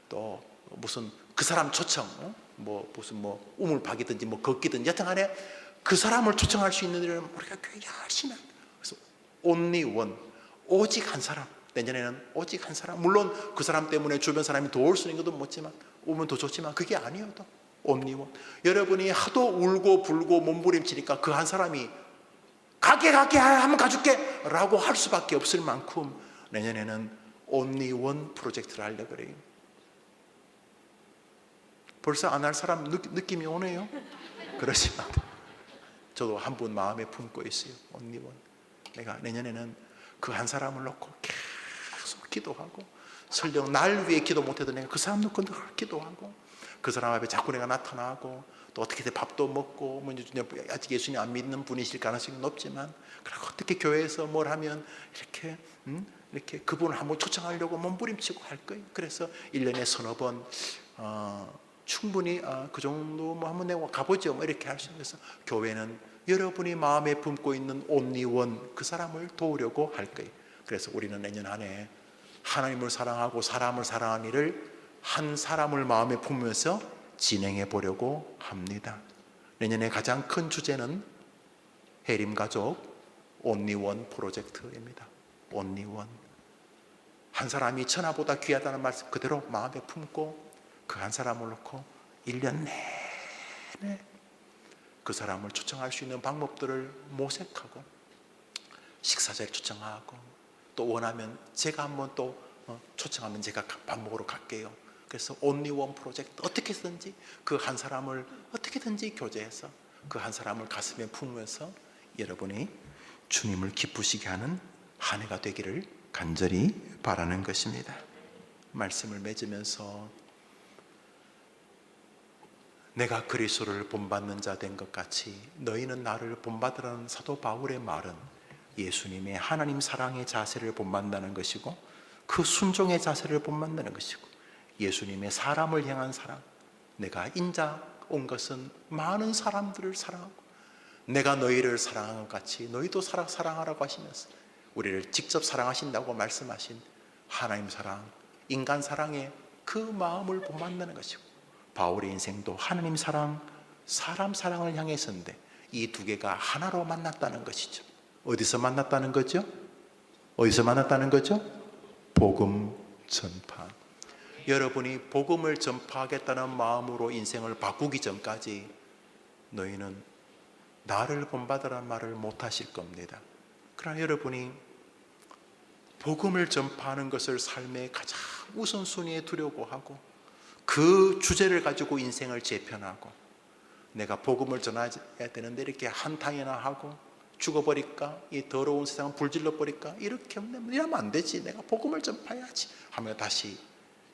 또 무슨 그 사람 초청 뭐 무슨 뭐 우물박이든지 뭐 걷기든지 여튼간에 그 사람을 초청할 수 있는 일은 우리가 교회 열심히 합니다. 그래서 only one, 오직 한 사람. 내년에는 오직 한 사람. 물론 그 사람 때문에 주변 사람이 더 올 수 있는 것도 못지만, 오면 더 좋지만 그게 아니어도 only one. 여러분이 하도 울고 불고 몸부림치니까 그 한 사람이 가게 한번 가줄게 라고 할 수밖에 없을 만큼 내년에는 only one 프로젝트를 하려고 그래요. 벌써 안 할 사람 느낌이 오네요. 그러지만 저도 한 분 마음에 품고 있어요. only one. 내가 내년에는 그 한 사람을 놓고 계속 기도하고, 설령 날 위해 기도 못해도 내가 그 사람 놓고 늘 기도하고, 그 사람 앞에 자꾸 내가 나타나고, 또 어떻게든 밥도 먹고, 뭐 아직 예수님 안 믿는 분이실 가능성이 높지만, 그리고 어떻게 교회에서 뭘 하면 이렇게 그분을 한번 초청하려고 몸부림치고 할 거예요. 그래서 1년에 서너 번 충분히 그 정도 뭐 한번 내가 가보죠, 뭐 이렇게 할 수 있어서, 교회는 여러분이 마음에 품고 있는 only one, 그 사람을 도우려고 할 거예요. 그래서 우리는 내년 한 해 하나님을 사랑하고 사람을 사랑하는 일을 한 사람을 마음에 품으면서 진행해 보려고 합니다. 내년에 가장 큰 주제는 해림 가족 only one 프로젝트입니다. only one. 한 사람이 천하보다 귀하다는 말씀 그대로 마음에 품고, 그 한 사람을 놓고 1년 내내 그 사람을 초청할 수 있는 방법들을 모색하고, 식사자를 초청하고, 또 원하면 제가 한번 또 초청하면 제가 밥 먹으러 갈게요. 그래서 only one 프로젝트, 어떻게든지 그 한 사람을 어떻게든지 교제해서 그 한 사람을 가슴에 품으면서 여러분이 주님을 기쁘시게 하는 한 해가 되기를 간절히 바라는 것입니다. 말씀을 맺으면서, 내가 그리스도를 본받는 자 된 것 같이 너희는 나를 본받으라는 사도 바울의 말은 예수님의 하나님 사랑의 자세를 본받는다는 것이고, 그 순종의 자세를 본받는다는 것이고, 예수님의 사람을 향한 사랑, 내가 인자 온 것은 많은 사람들을 사랑하고 내가 너희를 사랑한 것 같이 너희도 사랑하라고 하시면서 우리를 직접 사랑하신다고 말씀하신 하나님 사랑, 인간 사랑의 그 마음을 본받는 것이고, 바울의 인생도 하나님 사랑, 사람 사랑을 향해서인데 이 두 개가 하나로 만났다는 것이죠. 어디서 만났다는 거죠? 어디서 만났다는 거죠? 복음 전파. 여러분이 복음을 전파하겠다는 마음으로 인생을 바꾸기 전까지 너희는 나를 본받으라는 말을 못하실 겁니다. 그러나 여러분이 복음을 전파하는 것을 삶의 가장 우선순위에 두려고 하고, 그 주제를 가지고 인생을 재편하고, 내가 복음을 전해야 되는데 이렇게 한탕이나 하고 죽어버릴까, 이 더러운 세상을 불질러버릴까, 이렇게 이러면 안 되지, 내가 복음을 전파해야지 하며 다시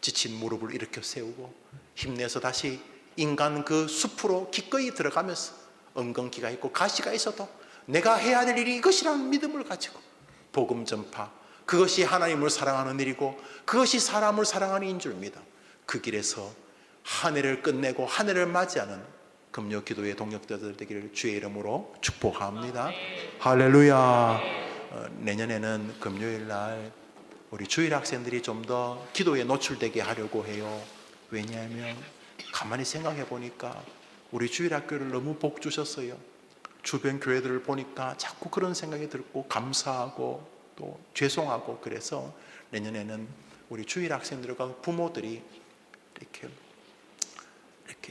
지친 무릎을 일으켜 세우고 힘내서 다시 인간 그 숲으로 기꺼이 들어가면서 엉겅퀴가 있고 가시가 있어도 내가 해야 될 일이 이것이라는 믿음을 가지고 복음 전파, 그것이 하나님을 사랑하는 일이고 그것이 사람을 사랑하는 일인 줄 믿어 그 길에서 한 해를 끝내고 한 해를 맞이하는 금요 기도의 동역자들 되기를 주의 이름으로 축복합니다. 할렐루야. 내년에는 금요일 날 우리 주일 학생들이 좀 더 기도에 노출되게 하려고 해요. 왜냐하면 가만히 생각해 보니까 우리 주일 학교를 너무 복 주셨어요. 주변 교회들을 보니까 자꾸 그런 생각이 들고 감사하고 또 죄송하고, 그래서 내년에는 우리 주일 학생들과 부모들이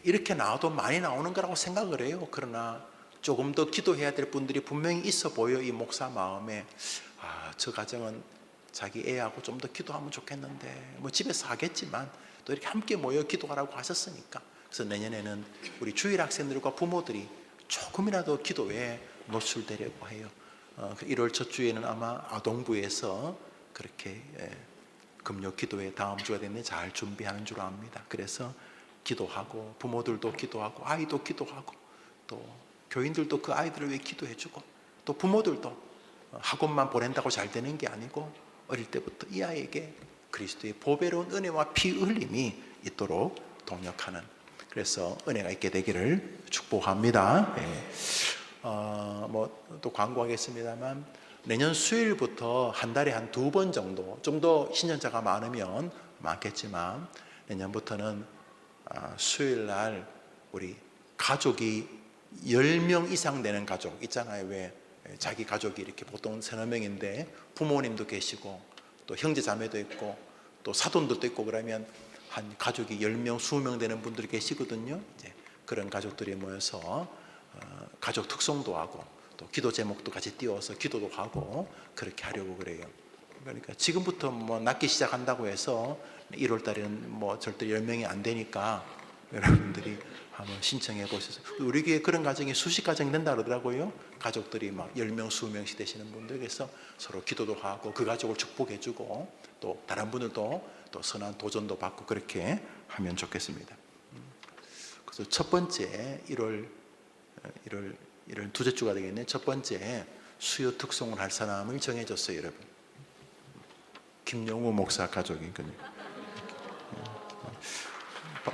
이렇게 나와도 많이 나오는 거라고 생각을 해요. 그러나 조금 더 기도해야 될 분들이 분명히 있어 보여. 이 목사 마음에 저 가정은 자기 애하고 좀 더 기도하면 좋겠는데, 뭐 집에서 하겠지만 또 이렇게 함께 모여 기도하라고 하셨으니까, 그래서 내년에는 우리 주일 학생들과 부모들이 조금이라도 기도에 노출되려고 해요. 1월 첫 주에는 아마 아동부에서 그렇게 금요 기도회 다음 주가 되면 잘 준비하는 줄 압니다. 그래서 기도하고 부모들도 기도하고 아이도 기도하고 또 교인들도 그 아이들을 위해 기도해주고, 또 부모들도 학원만 보낸다고 잘 되는 게 아니고 어릴 때부터 이 아이에게 그리스도의 보배로운 은혜와 피 흘림이 있도록 동역하는, 그래서 은혜가 있게 되기를 축복합니다. 뭐 또 광고하겠습니다만, 내년 수요일부터 한 달에 한 2번 정도, 좀 더 신년자가 많으면 많겠지만 내년부터는 수요일 날 우리 가족이 10명 이상 되는 가족 있잖아요. 왜 자기 가족이 이렇게 보통 서너 명인데 부모님도 계시고 또 형제 자매도 있고 또 사돈들도 있고 그러면 한 가족이 10명, 20명 되는 분들이 계시거든요. 이제 그런 가족들이 모여서 가족 특송도 하고 또 기도 제목도 같이 띄워서 기도도 하고 그렇게 하려고 그래요. 그러니까 지금부터 뭐 낳기 시작한다고 해서 1월 달에는 뭐 절대 10명이 안 되니까 여러분들이 한번 신청해 보셔서, 우리 교회 그런 가정이 수십 가정이 된다 그러더라고요. 가족들이 막 10명, 20명씩 되시는 분들, 그래서 서로 기도도 하고 그 가족을 축복해 주고 또 다른 분들도 또 선한 도전도 받고 그렇게 하면 좋겠습니다. 그래서 첫 번째 1월 두째 주가 되겠네요. 첫 번째 수요 특송을 할 사람을 정해줬어요, 여러분. 김영우 목사 가족이거든요.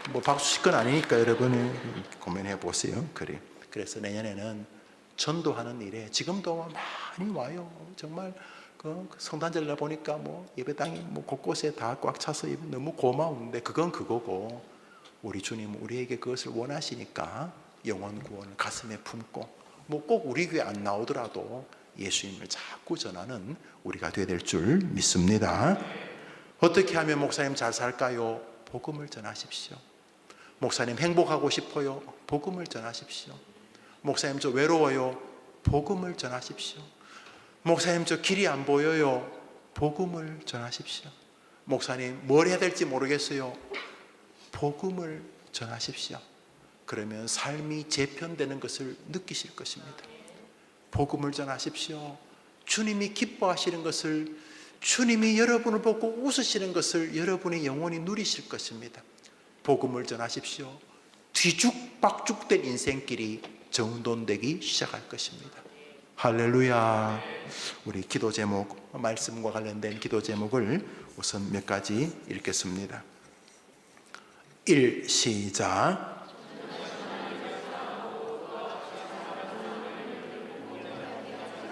뭐 박수 칠 건 아니니까 여러분이 고민해 보세요. 그래. 그래서 내년에는 전도하는 일에 지금도 많이 와요. 정말 그 성탄절날 보니까 뭐 예배당이 뭐 곳곳에 다 꽉 차서 너무 고마운데 그건 그거고, 우리 주님 우리에게 그것을 원하시니까 영혼 구원을 가슴에 품고 뭐 꼭 우리 교회 안 나오더라도 예수님을 자꾸 전하는 우리가 되어야 될 줄 믿습니다. 어떻게 하면 목사님 잘 살까요? 복음을 전하십시오. 목사님 행복하고 싶어요? 복음을 전하십시오. 목사님 저 외로워요? 복음을 전하십시오. 목사님 저 길이 안 보여요? 복음을 전하십시오. 목사님 뭘 해야 될지 모르겠어요? 복음을 전하십시오. 그러면 삶이 재편되는 것을 느끼실 것입니다. 복음을 전하십시오. 주님이 기뻐하시는 것을, 주님이 여러분을 보고 웃으시는 것을 여러분의 영혼이 누리실 것입니다. 복음을 전하십시오. 뒤죽박죽된 인생길이 정돈되기 시작할 것입니다. 할렐루야. 우리 기도 제목, 말씀과 관련된 기도 제목을 우선 몇 가지 읽겠습니다. 1. 시작.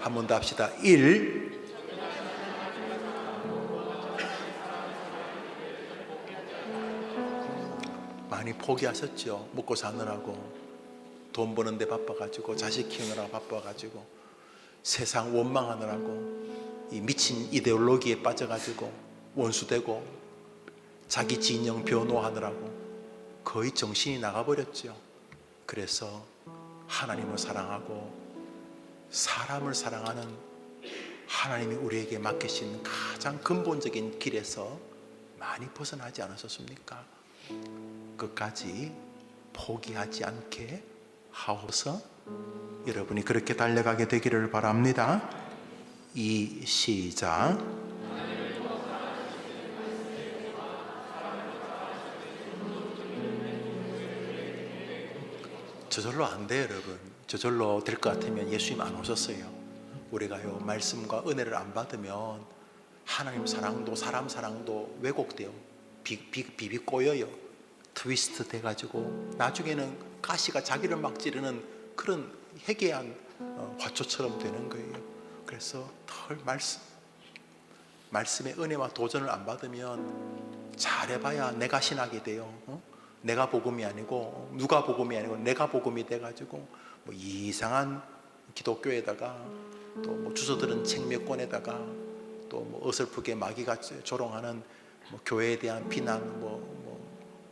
한 번 더 합시다. 1. 많이 포기하셨죠. 먹고 사느라고, 돈 버는데 바빠가지고, 자식 키우느라 바빠가지고, 세상 원망하느라고, 이 미친 이데올로기에 빠져가지고 원수되고 자기 진영 변호하느라고 거의 정신이 나가버렸죠. 그래서 하나님을 사랑하고 사람을 사랑하는 하나님이 우리에게 맡기신 가장 근본적인 길에서 많이 벗어나지 않으셨습니까? 끝까지 포기하지 않게 하옵서. 여러분이 그렇게 달려가게 되기를 바랍니다. 2. 시작. 저절로 안 돼요, 여러분. 저절로 될 것 같으면 예수님 안 오셨어요. 우리가요, 말씀과 은혜를 안 받으면 하나님 사랑도 사람 사랑도 왜곡돼요. 비비 꼬여요. 트위스트 돼가지고 나중에는 가시가 자기를 막 찌르는 그런 해괴한 화초처럼 되는 거예요. 그래서 덜 말씀의 은혜와 도전을 안 받으면 잘해봐야 내가 신하게 돼요. 내가 복음이 아니고 누가 복음이 아니고 내가 복음이 돼가지고 뭐 이상한 기독교에다가 또 뭐 주워들은 책 몇 권에다가 또 뭐 어설프게 마귀가 조롱하는 뭐 교회에 대한 비난, 뭐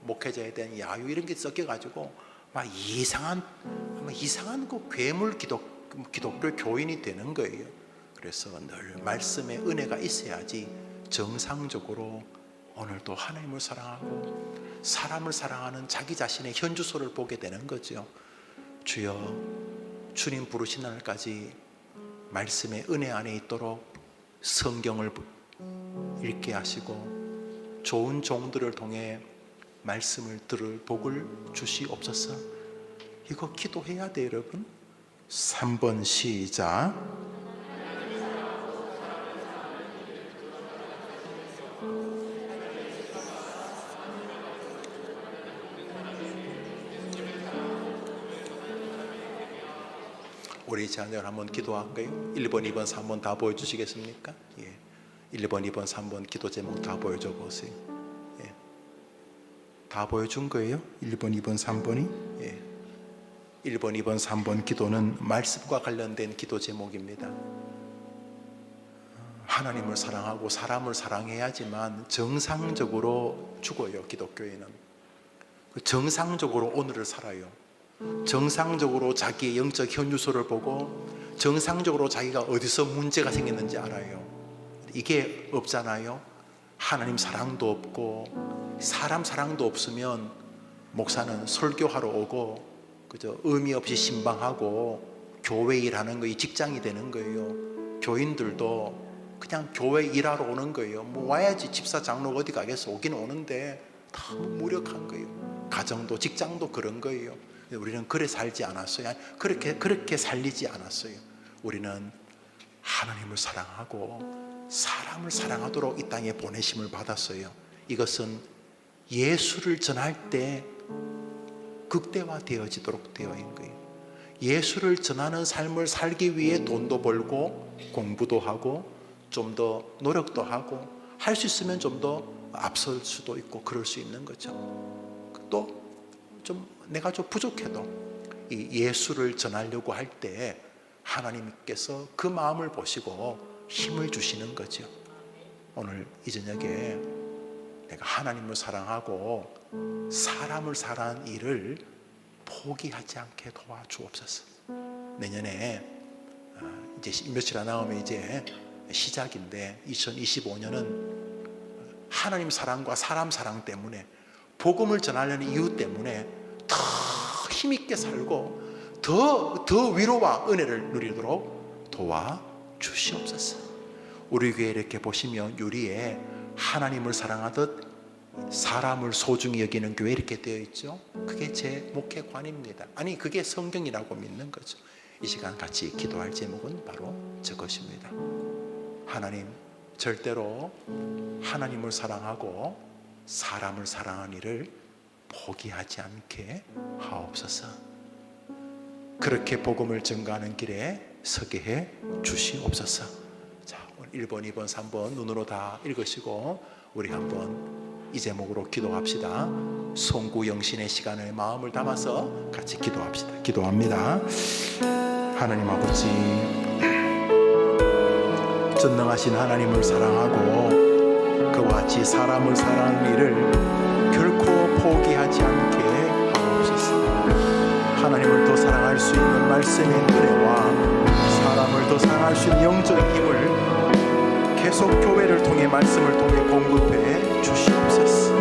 목회자에 대한 야유 이런 게 섞여가지고 막 이상한 그 괴물 기독교 교인이 되는 거예요. 그래서 늘 말씀의 은혜가 있어야지 정상적으로 오늘도 하나님을 사랑하고 사람을 사랑하는 자기 자신의 현주소를 보게 되는 거죠. 주여, 주님 부르신 날까지 말씀의 은혜 안에 있도록 성경을 읽게 하시고 좋은 종들을 통해 말씀을 들을 복을 주시옵소서. 이거 기도해야 돼요, 여러분. 3번 시작. 우리 자녀를 한번 기도할까요? 1번, 2번, 3번 다 보여주시겠습니까? 예. 1번, 2번, 3번 기도 제목 다 보여줘 보세요. 예. 다 보여준 거예요? 1번, 2번, 3번이? 예. 1번, 2번, 3번 기도는 말씀과 관련된 기도 제목입니다. 하나님을 사랑하고 사람을 사랑해야지만 정상적으로 죽어요. 기독교인은 정상적으로 오늘을 살아요. 정상적으로 자기의 영적 현주소를 보고 정상적으로 자기가 어디서 문제가 생겼는지 알아요. 이게 없잖아요. 하나님 사랑도 없고 사람 사랑도 없으면 목사는 설교하러 오고 그저 의미 없이 신방하고 교회 일하는 거이 직장이 되는 거예요. 교인들도 그냥 교회 일하러 오는 거예요. 뭐 와야지 집사 장로 어디 가겠어. 오긴 오는데 너무 무력한 거예요. 가정도 직장도 그런 거예요. 우리는 그래 살지 않았어요. 그렇게 살리지 않았어요. 우리는 하나님을 사랑하고 사람을 사랑하도록 이 땅에 보내심을 받았어요. 이것은 예수를 전할 때 극대화되어지도록 되어 있는 거예요. 예수를 전하는 삶을 살기 위해 돈도 벌고 공부도 하고 좀 더 노력도 하고 할 수 있으면 좀 더 앞설 수도 있고 그럴 수 있는 거죠. 또 좀 내가 좀 부족해도 이 예수를 전하려고 할 때 하나님께서 그 마음을 보시고 힘을 주시는 거죠. 오늘 이 저녁에 내가 하나님을 사랑하고 사람을 사랑하는 일을 포기하지 않게 도와주옵소서. 내년에 이제 며칠 안 남으면 이제 시작인데 2025년은 하나님 사랑과 사람 사랑 때문에 복음을 전하려는 이유 때문에 더 힘있게 살고 더 위로와 은혜를 누리도록 도와주시옵소서. 우리 교회 이렇게 보시면 유리에 하나님을 사랑하듯 사람을 소중히 여기는 교회 이렇게 되어 있죠. 그게 제 목회관입니다. 아니 그게 성경이라고 믿는 거죠. 이 시간 같이 기도할 제목은 바로 저것입니다. 하나님, 절대로 하나님을 사랑하고 사람을 사랑하는 일을 포기하지 않게 하옵소서. 그렇게 복음을 전가하는 길에 서게 해 주시옵소서. 자, 오늘 1번, 2번, 3번 눈으로 다 읽으시고 우리 한번 이 제목으로 기도합시다. 송구영신의 시간을 마음을 담아서 같이 기도합시다. 기도합니다. 하나님 아버지, 전능하신 하나님을 사랑하고 그와 같이 사람을 사랑하는 일을 결코 포기하지 않게 하옵소서. 하나님을 더 사랑할 수 있는 말씀의 은혜와 사람을 더 사랑할 수 있는 영적인 힘을 계속 교회를 통해 말씀을 통해 공급해 주시옵소서.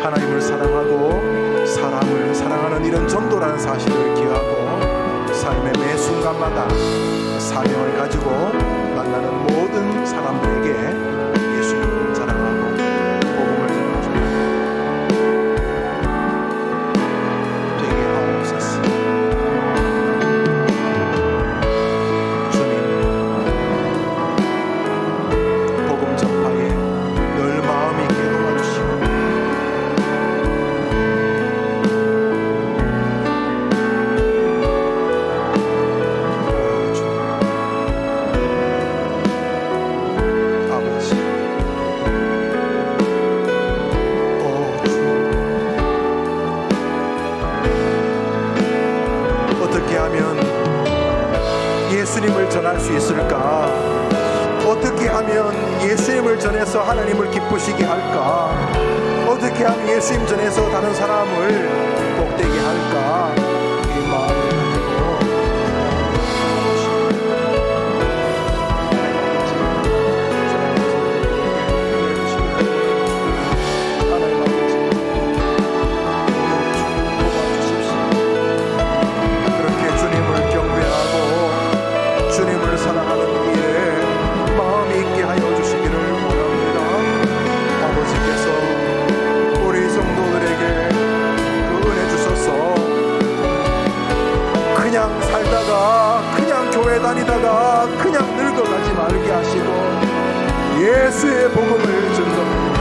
하나님을 사랑하고 사람을 사랑하는 이런 전도라는 사실을 기억하고 삶의 매 순간마다 사명을 가지고 만나는 모든 사람들에게 예수님을 자랑하고 복음을 전하자 되게 하옵소서. 주님, 복음 전파에 늘 마음 있게 도와주시고 예수님을 전할 수 있을까? 어떻게 하면 예수님을 전해서 하나님을 기쁘시게 할까? 어떻게 하면 예수님 전해서 다른 사람을 복되게 할까? 이 마음을 가지고 그렇게 주님을 경배하고 주님을 사랑하는 일에 마음이 있게 하여 주시기를 원합니다. 아버지께서 우리 성도들에게 그 은혜 주셔서 그냥 살다가 그냥 교회 다니다가 그냥 늙어가지 말게 하시고 예수의 복음을 전도합니다.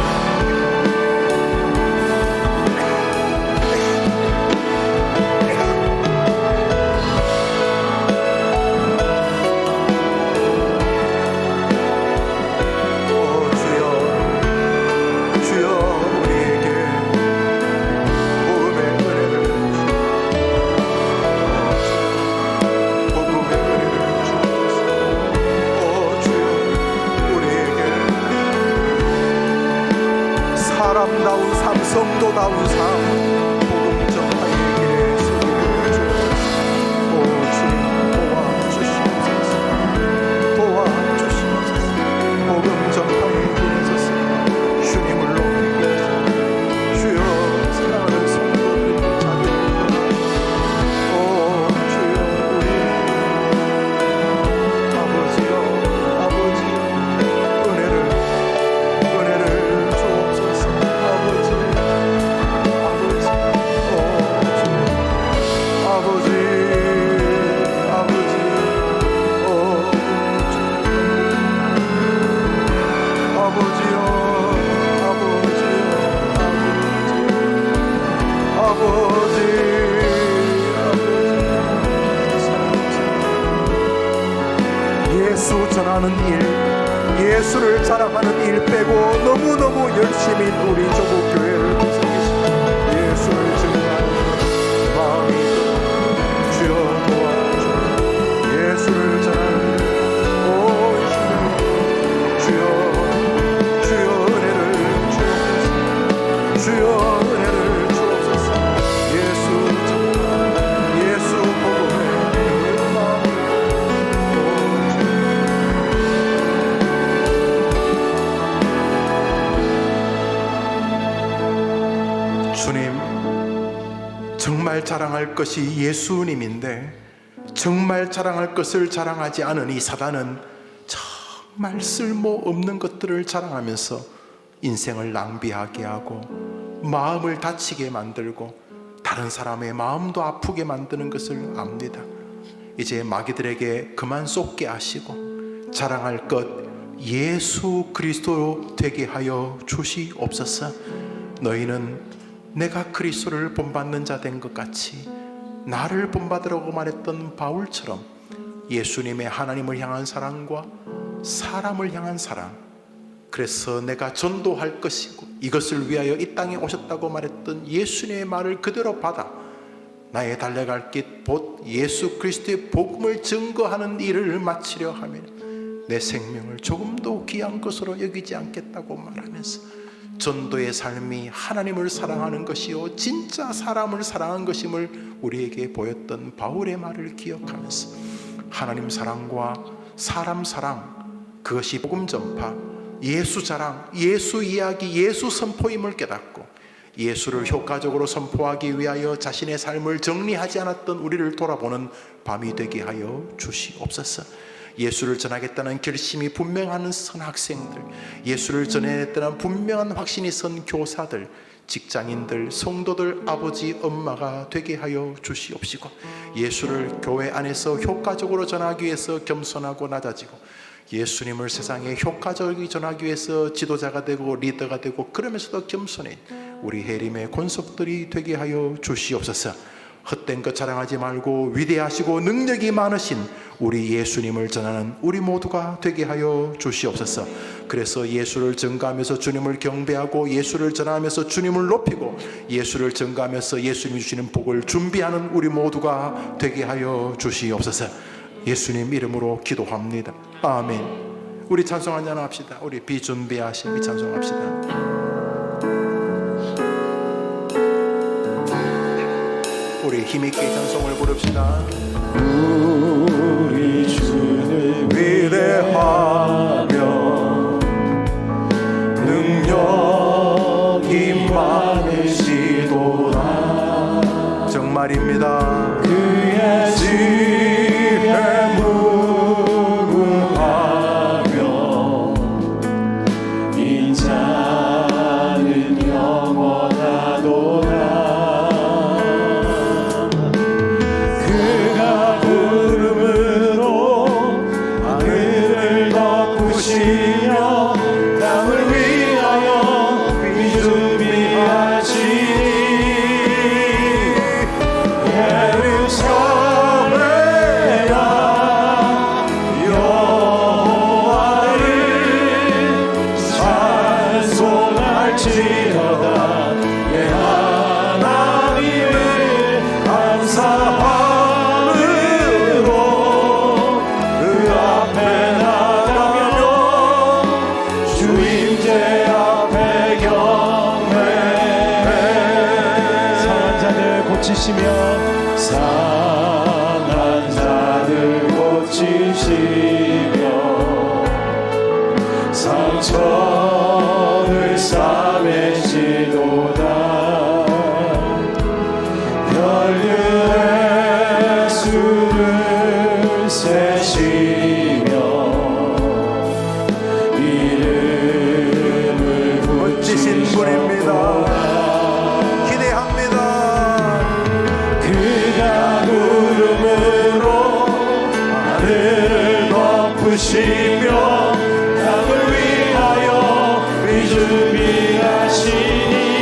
자랑하는 일, 예수를 자랑하는 일 빼고 너무너무 열심히 우리 조국 교회를 구성하시고 예수를 증거하는 마음이 주여 도와주시고 예수를 전하는 오 주여 은혜를 주옵소서. 주여 은혜를 주옵소서. 예수 복음의 그 마음을 주님, 정말 자랑할 것이 예수님인데 정말 자랑할 것을 자랑하지 않은 이 사단은 정말 쓸모없는 것들을 자랑하면서 인생을 낭비하게 하고 마음을 다치게 만들고 다른 사람의 마음도 아프게 만드는 것을 압니다. 이제 마귀들에게 그만 쏟게 하시고 자랑할 것 예수 그리스도로 되게 하여 주시옵소서. 너희는 내가 그리스도를 본받는 자 된 것 같이 나를 본받으라고 말했던 바울처럼 예수님의 하나님을 향한 사랑과 사람을 향한 사랑, 그래서 내가 전도할 것이고 이것을 위하여 이 땅에 오셨다고 말했던 예수님의 말을 그대로 받아 나의 달려갈 길 곧 예수 그리스도의 복음을 증거하는 일을 마치려 하며 내 생명을 조금도 귀한 것으로 여기지 않겠다고 말하면서 전도의 삶이 하나님을 사랑하는 것이요 진짜 사람을 사랑한 것임을 우리에게 보였던 바울의 말을 기억하면서 하나님 사랑과 사람 사랑, 그것이 복음 전파, 예수 자랑, 예수 이야기, 예수 선포임을 깨닫고 예수를 효과적으로 선포하기 위하여 자신의 삶을 정리하지 않았던 우리를 돌아보는 밤이 되게 하여 주시옵소서. 예수를 전하겠다는 결심이 분명한 선학생들, 예수를 전해냈다는 분명한 확신이 선 교사들, 직장인들, 성도들, 아버지, 엄마가 되게 하여 주시옵시고 예수를 교회 안에서 효과적으로 전하기 위해서 겸손하고 낮아지고 예수님을 세상에 효과적으로 전하기 위해서 지도자가 되고 리더가 되고 그러면서도 겸손해 우리 해림의 권속들이 되게 하여 주시옵소서. 헛된 것 자랑하지 말고 위대하시고 능력이 많으신 우리 예수님을 전하는 우리 모두가 되게 하여 주시옵소서. 그래서 예수를 증거하면서 주님을 경배하고 예수를 전하면서 주님을 높이고 예수를 증거하면서 예수님이 주시는 복을 준비하는 우리 모두가 되게 하여 주시옵소서. 예수님 이름으로 기도합니다. 아멘. 우리 찬송 한잔 합시다. 우리 비준비하신 이 찬송합시다. 우리 힘있게 찬송을 부릅시다. 우리 주를 위대하며 능력이 많으시도다. 정말입니다. 그의 지혜 무궁하며 인자는 영원하도다. 상한 자들 고치시며 상처를 싸매시도다. 별들의 수를 세시며 이름을 멋지신 분입니다. 부시며 땅을 위하여 비준비하시니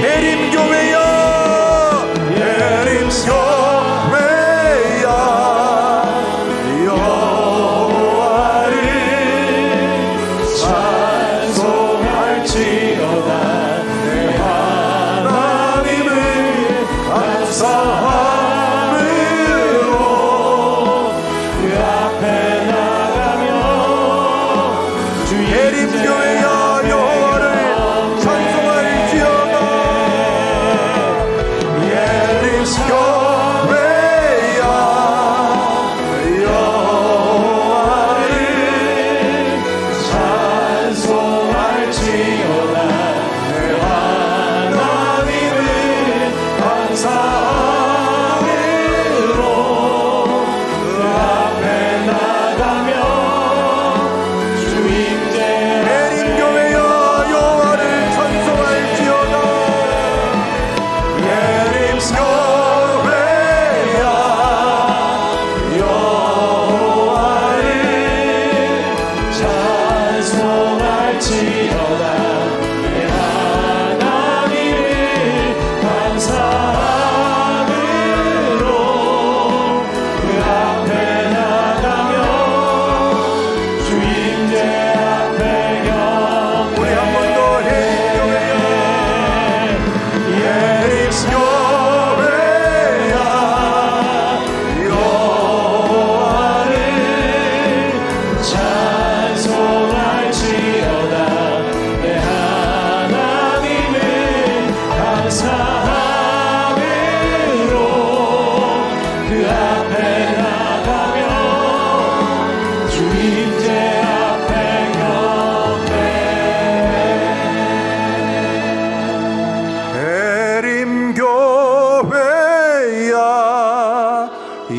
예림교회여 예림교회여 여호와를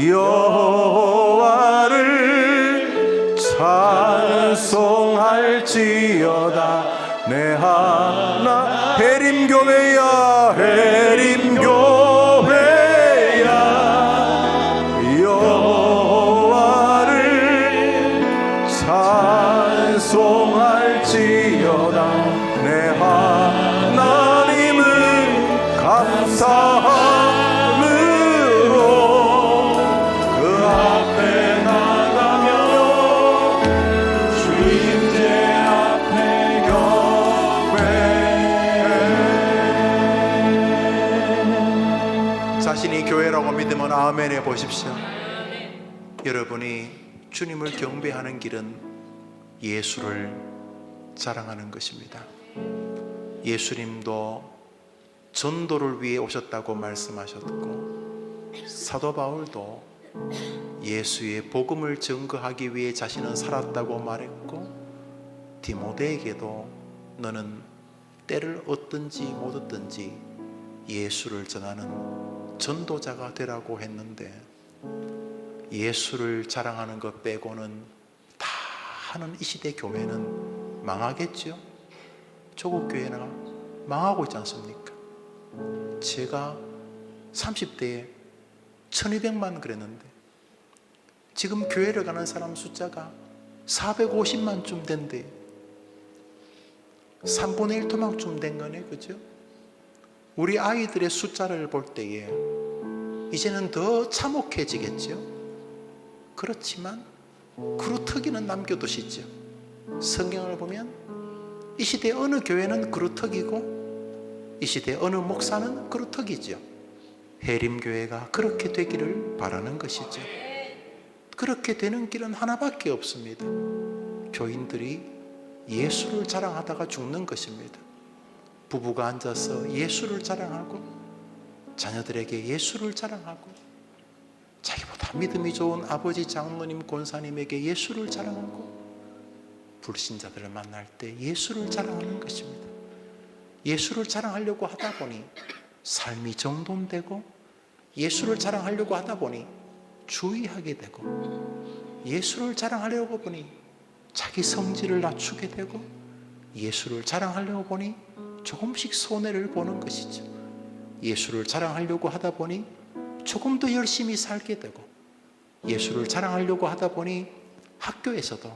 여호와를 찬송할지어다. 내 하나 해림교회야 해림교회야 여호와를 찬송할지어다. 내 하나님을 감사함으로 그 앞에 나가며 주님제 앞에 경배. 자신이 교회라고 믿으면 아멘 해보십시오. 여러분이 주님을 경배하는 길은 예수를 자랑하는 것입니다. 예수님도 전도를 위해 오셨다고 말씀하셨고, 사도 바울도 예수의 복음을 증거하기 위해 자신은 살았다고 말했고, 디모데에게도 너는 때를 얻든지 못 얻든지 예수를 전하는 전도자가 되라고 했는데, 예수를 자랑하는 것 빼고는 다 하는 이 시대 교회는 망하겠죠. 조국 교회나 망하고 있지 않습니까? 제가 30대에 1200만 그랬는데 지금 교회를 가는 사람 숫자가 450만쯤 된대. 3분의 1 토막쯤 된 거네, 그죠? 우리 아이들의 숫자를 볼 때에 이제는 더 참혹해지겠죠. 그렇지만 그루터기는 남겨두시죠. 성경을 보면 이 시대 어느 교회는 그루터기고 이 시대 어느 목사는 그루터기죠. 해림교회가 그렇게 되기를 바라는 것이죠. 그렇게 되는 길은 하나밖에 없습니다. 교인들이 예수를 자랑하다가 죽는 것입니다. 부부가 앉아서 예수를 자랑하고, 자녀들에게 예수를 자랑하고, 자기보다 믿음이 좋은 아버지, 장로님, 권사님에게 예수를 자랑하고, 불신자들을 만날 때 예수를 자랑하는 것입니다. 예수를 자랑하려고 하다 보니 삶이 정돈되고, 예수를 자랑하려고 하다 보니 주의하게 되고, 예수를 자랑하려고 보니 자기 성질을 낮추게 되고, 예수를 자랑하려고 보니 조금씩 손해를 보는 것이죠. 예수를 자랑하려고 하다 보니 조금 더 열심히 살게 되고, 예수를 자랑하려고 하다 보니 학교에서도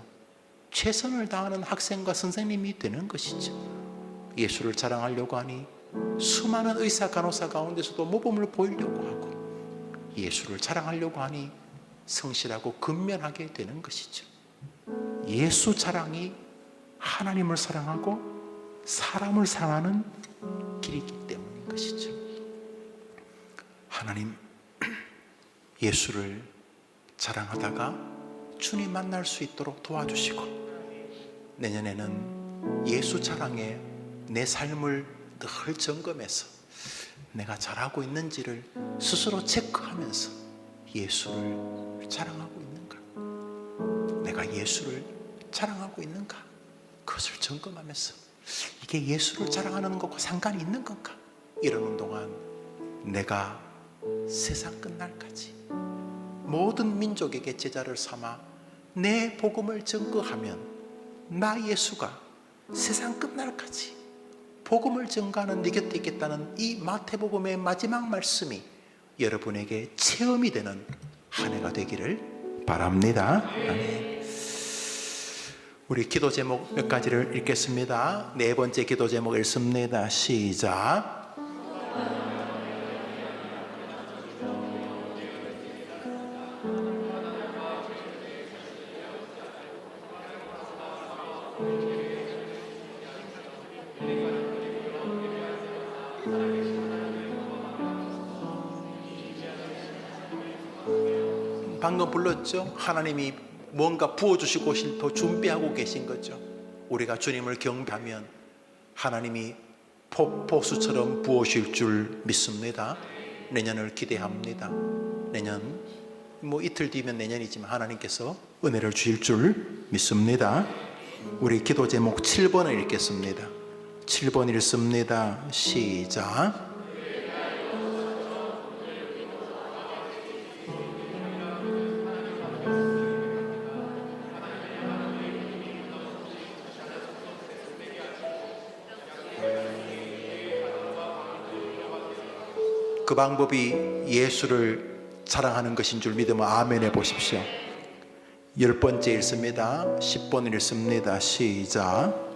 최선을 다하는 학생과 선생님이 되는 것이죠. 예수를 자랑하려고 하니 수많은 의사, 간호사 가운데서도 모범을 보이려고 하고, 예수를 자랑하려고 하니 성실하고 근면하게 되는 것이죠. 예수 자랑이 하나님을 사랑하고 사람을 사랑하는 길이기 때문인 것이죠. 하나님, 예수를 자랑하다가 주님 만날 수 있도록 도와주시고, 내년에는 예수 자랑에 내 삶을 늘 점검해서 내가 잘하고 있는지를 스스로 체크하면서 예수를 자랑하고 있는가, 내가 예수를 자랑하고 있는가, 그것을 점검하면서 이게 예수를 자랑하는 것과 상관이 있는 건가, 이러는 동안 내가 세상 끝날까지 모든 민족에게 제자를 삼아 내 복음을 증거하면 나 예수가 세상 끝날까지 복음을 증거하는 네 곁에 있겠다는 이 마태복음의 마지막 말씀이 여러분에게 체험이 되는 한 해가 되기를 바랍니다. 아멘. 우리 기도 제목 몇 가지를 읽겠습니다. 네 번째 기도 제목 읽습니다. 시작. 방금 불렀죠? 하나님이 뭔가 부어주시고 더 준비하고 계신 거죠. 우리가 주님을 경배하면 하나님이 폭포수처럼 부어실 줄 믿습니다. 내년을 기대합니다. 내년 이틀 뒤면 내년이지만 하나님께서 은혜를 주실 줄 믿습니다. 우리 기도 제목 7번을 읽겠습니다. 7번 읽습니다. 시작. 그 방법이 예수를 사랑하는 것인 줄 믿으면 아멘 해보십시오. 10번째 읽습니다. 10번 읽습니다. 시작.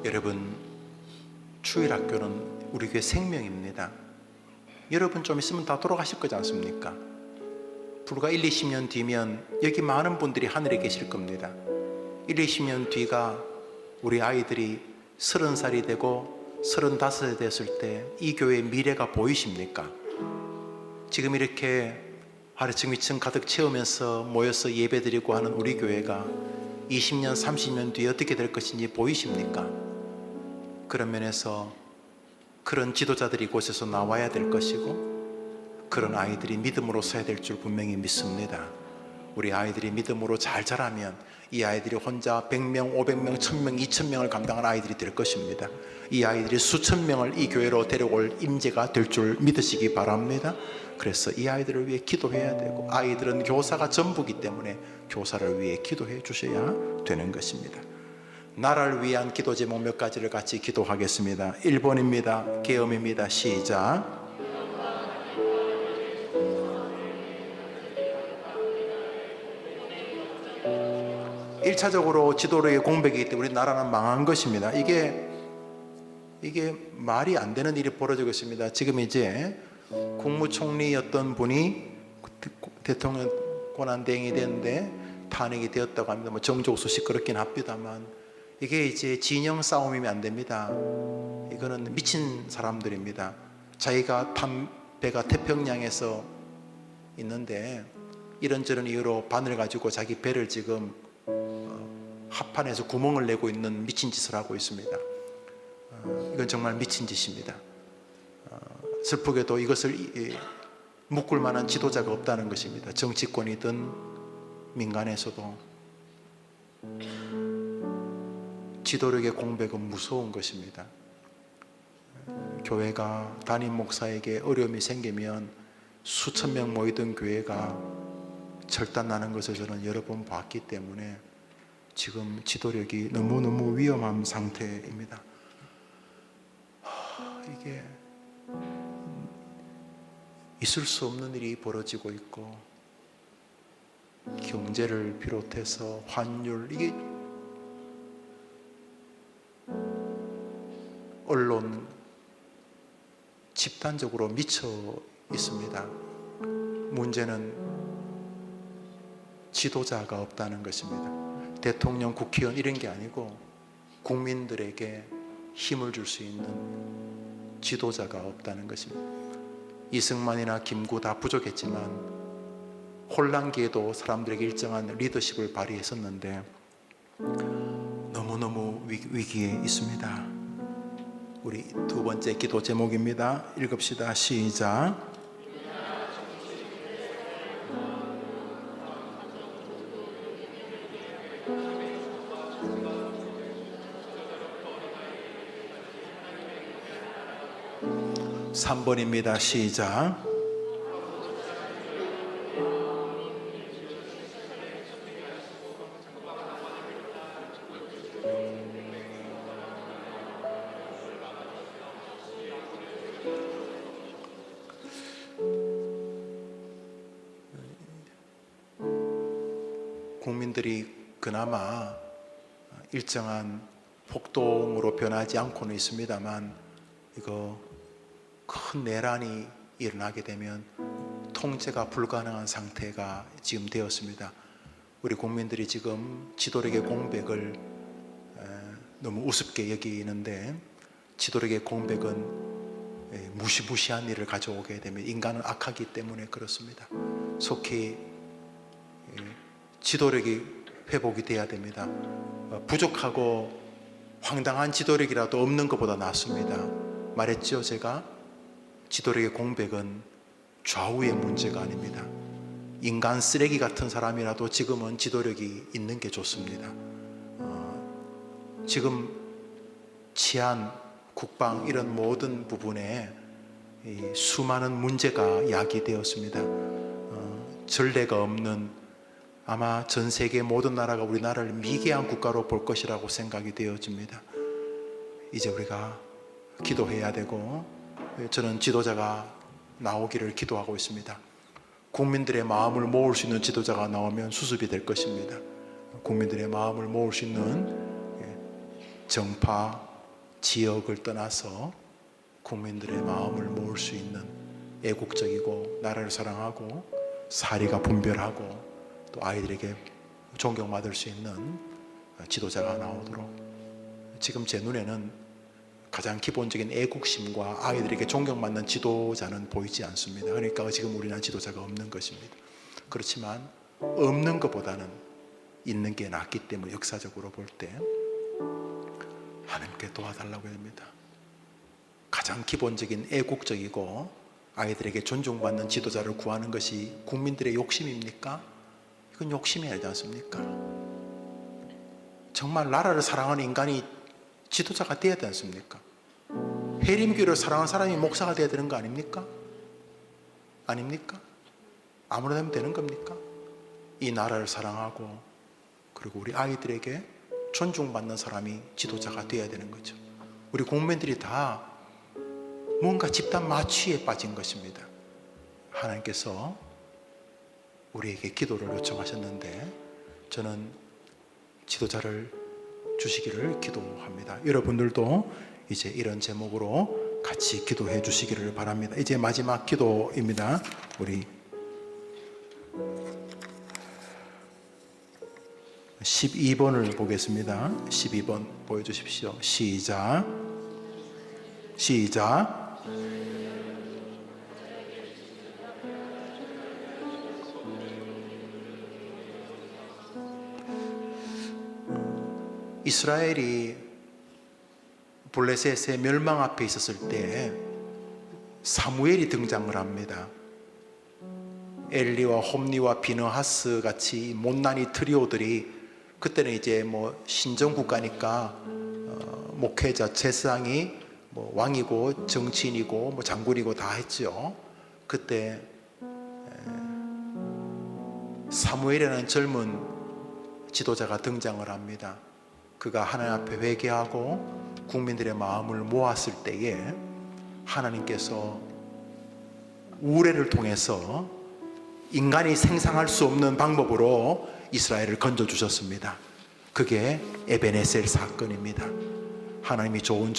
여러분, 주일학교는 우리 교회 생명입니다. 여러분 좀 있으면 다 돌아가실 거지 않습니까? 불과 1, 20년 뒤면 여기 많은 분들이 하늘에 계실 겁니다. 1, 20년 뒤가 우리 아이들이 30살이 되고 35이 됐을 때 이 교회의 미래가 보이십니까? 지금 이렇게 하루층 위층 가득 채우면서 모여서 예배드리고 하는 우리 교회가 20년, 30년 뒤에 어떻게 될 것인지 보이십니까? 그런 면에서 그런 지도자들이 이곳에서 나와야 될 것이고, 그런 아이들이 믿음으로 서야 될 줄 분명히 믿습니다. 우리 아이들이 믿음으로 잘 자라면 이 아이들이 혼자 100명, 500명, 1000명, 2000명을 감당한 아이들이 될 것입니다. 이 아이들이 수천 명을 이 교회로 데려올 임재가 될 줄 믿으시기 바랍니다. 그래서 이 아이들을 위해 기도해야 되고, 아이들은 교사가 전부기 때문에 교사를 위해 기도해 주셔야 되는 것입니다. 나라를 위한 기도 제목 몇 가지를 같이 기도하겠습니다. 1번입니다. 계엄입니다. 시작. 1차적으로 지도력의 공백이기 때문에 우리 나라는 망한 것입니다. 이게 말이 안 되는 일이 벌어지고 있습니다. 지금 이제 국무총리였던 분이 대통령 권한대행이 됐는데 탄핵이 되었다고 합니다. 뭐 정조수 시끄럽긴 합니다만, 이게 이제 진영 싸움이면 안 됩니다. 이거는 미친 사람들입니다. 자기가 탄 배가 태평양에서 있는데 이런저런 이유로 바늘 가지고 자기 배를 지금 합판에서 구멍을 내고 있는 미친 짓을 하고 있습니다. 이건 정말 미친 짓입니다. 슬프게도 이것을 묶을 만한 지도자가 없다는 것입니다. 정치권이든 민간에서도. 지도력의 공백은 무서운 것입니다. 교회가 담임 목사에게 어려움이 생기면 수천 명 모이던 교회가 절단나는 것을 저는 여러 번 봤기 때문에 지금 지도력이 너무너무 위험한 상태입니다. 이게 있을 수 없는 일이 벌어지고 있고, 경제를 비롯해서 환율, 이게 언론 집단적으로 미쳐 있습니다. 문제는 지도자가 없다는 것입니다. 대통령, 국회의원 이런 게 아니고 국민들에게 힘을 줄 수 있는 지도자가 없다는 것입니다. 이승만이나 김구 다 부족했지만 혼란기에도 사람들에게 일정한 리더십을 발휘했었는데 너무너무 위기에 있습니다. 우리 두 번째 기도 제목입니다. 읽읍시다. 시작. (3번입니다) 시작. 국민들이 그나마 일정한 폭동으로 변하지 않고는 있습니다만, 이거 큰 내란이 일어나게 되면 통제가 불가능한 상태가 지금 되었습니다. 우리 국민들이 지금 지도력의 공백을 너무 우습게 여기는데, 지도력의 공백은 무시무시한 일을 가져오게 되면, 인간은 악하기 때문에 그렇습니다. 속히 지도력이 회복이 돼야 됩니다. 부족하고 황당한 지도력이라도 없는 것보다 낫습니다. 말했죠, 제가. 지도력의 공백은 좌우의 문제가 아닙니다. 인간 쓰레기 같은 사람이라도 지금은 지도력이 있는 게 좋습니다. 지금 치안, 국방 이런 모든 부분에 이 수많은 문제가 야기되었습니다. 전례가 없는, 아마 전 세계 모든 나라가 우리나라를 미개한 국가로 볼 것이라고 생각이 되어집니다. 이제 우리가 기도해야 되고, 저는 지도자가 나오기를 기도하고 있습니다. 국민들의 마음을 모을 수 있는 지도자가 나오면 수습이 될 것입니다. 국민들의 마음을 모을 수 있는, 정파, 지역을 떠나서 국민들의 마음을 모을 수 있는 애국적이고 나라를 사랑하고 사리가 분별하고 또 아이들에게 존경받을 수 있는 지도자가 나오도록, 지금 제 눈에는 가장 기본적인 애국심과 아이들에게 존경받는 지도자는 보이지 않습니다. 그러니까 지금 우리나라 지도자가 없는 것입니다. 그렇지만 없는 것보다는 있는 게 낫기 때문에 역사적으로 볼 때 하나님께 도와달라고 합니다. 가장 기본적인 애국적이고 아이들에게 존중받는 지도자를 구하는 것이 국민들의 욕심입니까? 이건 욕심이 아니지 않습니까? 정말 나라를 사랑하는 인간이 지도자가 되어야 되지 않습니까? 해림교회를 사랑하는 사람이 목사가 되어야 되는 거 아닙니까? 아닙니까? 아무나 되면 되는 겁니까? 이 나라를 사랑하고 그리고 우리 아이들에게 존중받는 사람이 지도자가 되어야 되는 거죠. 우리 국민들이 다 뭔가 집단 마취에 빠진 것입니다. 하나님께서 우리에게 기도를 요청하셨는데 저는 지도자를 주시기를 기도합니다. 여러분들도 이제 이런 제목으로 같이 기도해 주시기를 바랍니다. 이제 마지막 기도입니다. 우리 12번을 보겠습니다. 12번 보여주십시오. 시작. 이스라엘이 블레셋의 멸망 앞에 있었을 때 사무엘이 등장을 합니다. 엘리와 홈리와 비느하스 같이 못난이 트리오들이, 그때는 이제 뭐 신정국가니까 목회자, 제사장이 뭐 왕이고 정치인이고 뭐 장군이고 다 했죠. 그때 사무엘이라는 젊은 지도자가 등장을 합니다. 그가 하나님 앞에 회개하고 국민들의 마음을 모았을 때에 하나님께서 우레를 통해서 인간이 생상할 수 없는 방법으로 이스라엘을 건져주셨습니다. 그게 에베네셀 사건입니다. 하나님이 좋은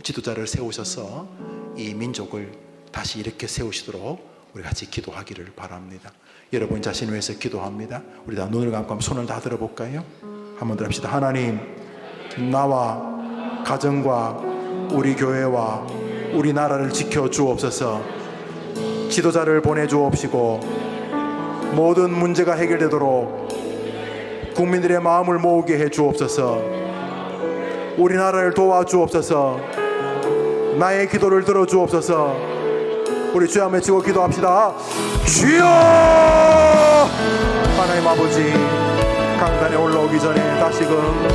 지도자를 세우셔서 이 민족을 다시 이렇게 세우시도록 우리 같이 기도하기를 바랍니다. 여러분 자신을 위해서 기도합니다. 우리 다 눈을 감고 손을 다 들어볼까요? 한번 더 합시다. 하나님, 나와 가정과 우리 교회와 우리 나라를 지켜 주옵소서. 지도자를 보내 주옵시고 모든 문제가 해결되도록 국민들의 마음을 모으게 해 주옵소서. 우리나라를 도와 주옵소서. 나의 기도를 들어 주옵소서. 우리 주여 외치고 기도합시다. 주여! 하나님 아버지, 강단에 올라오기 전에 다시금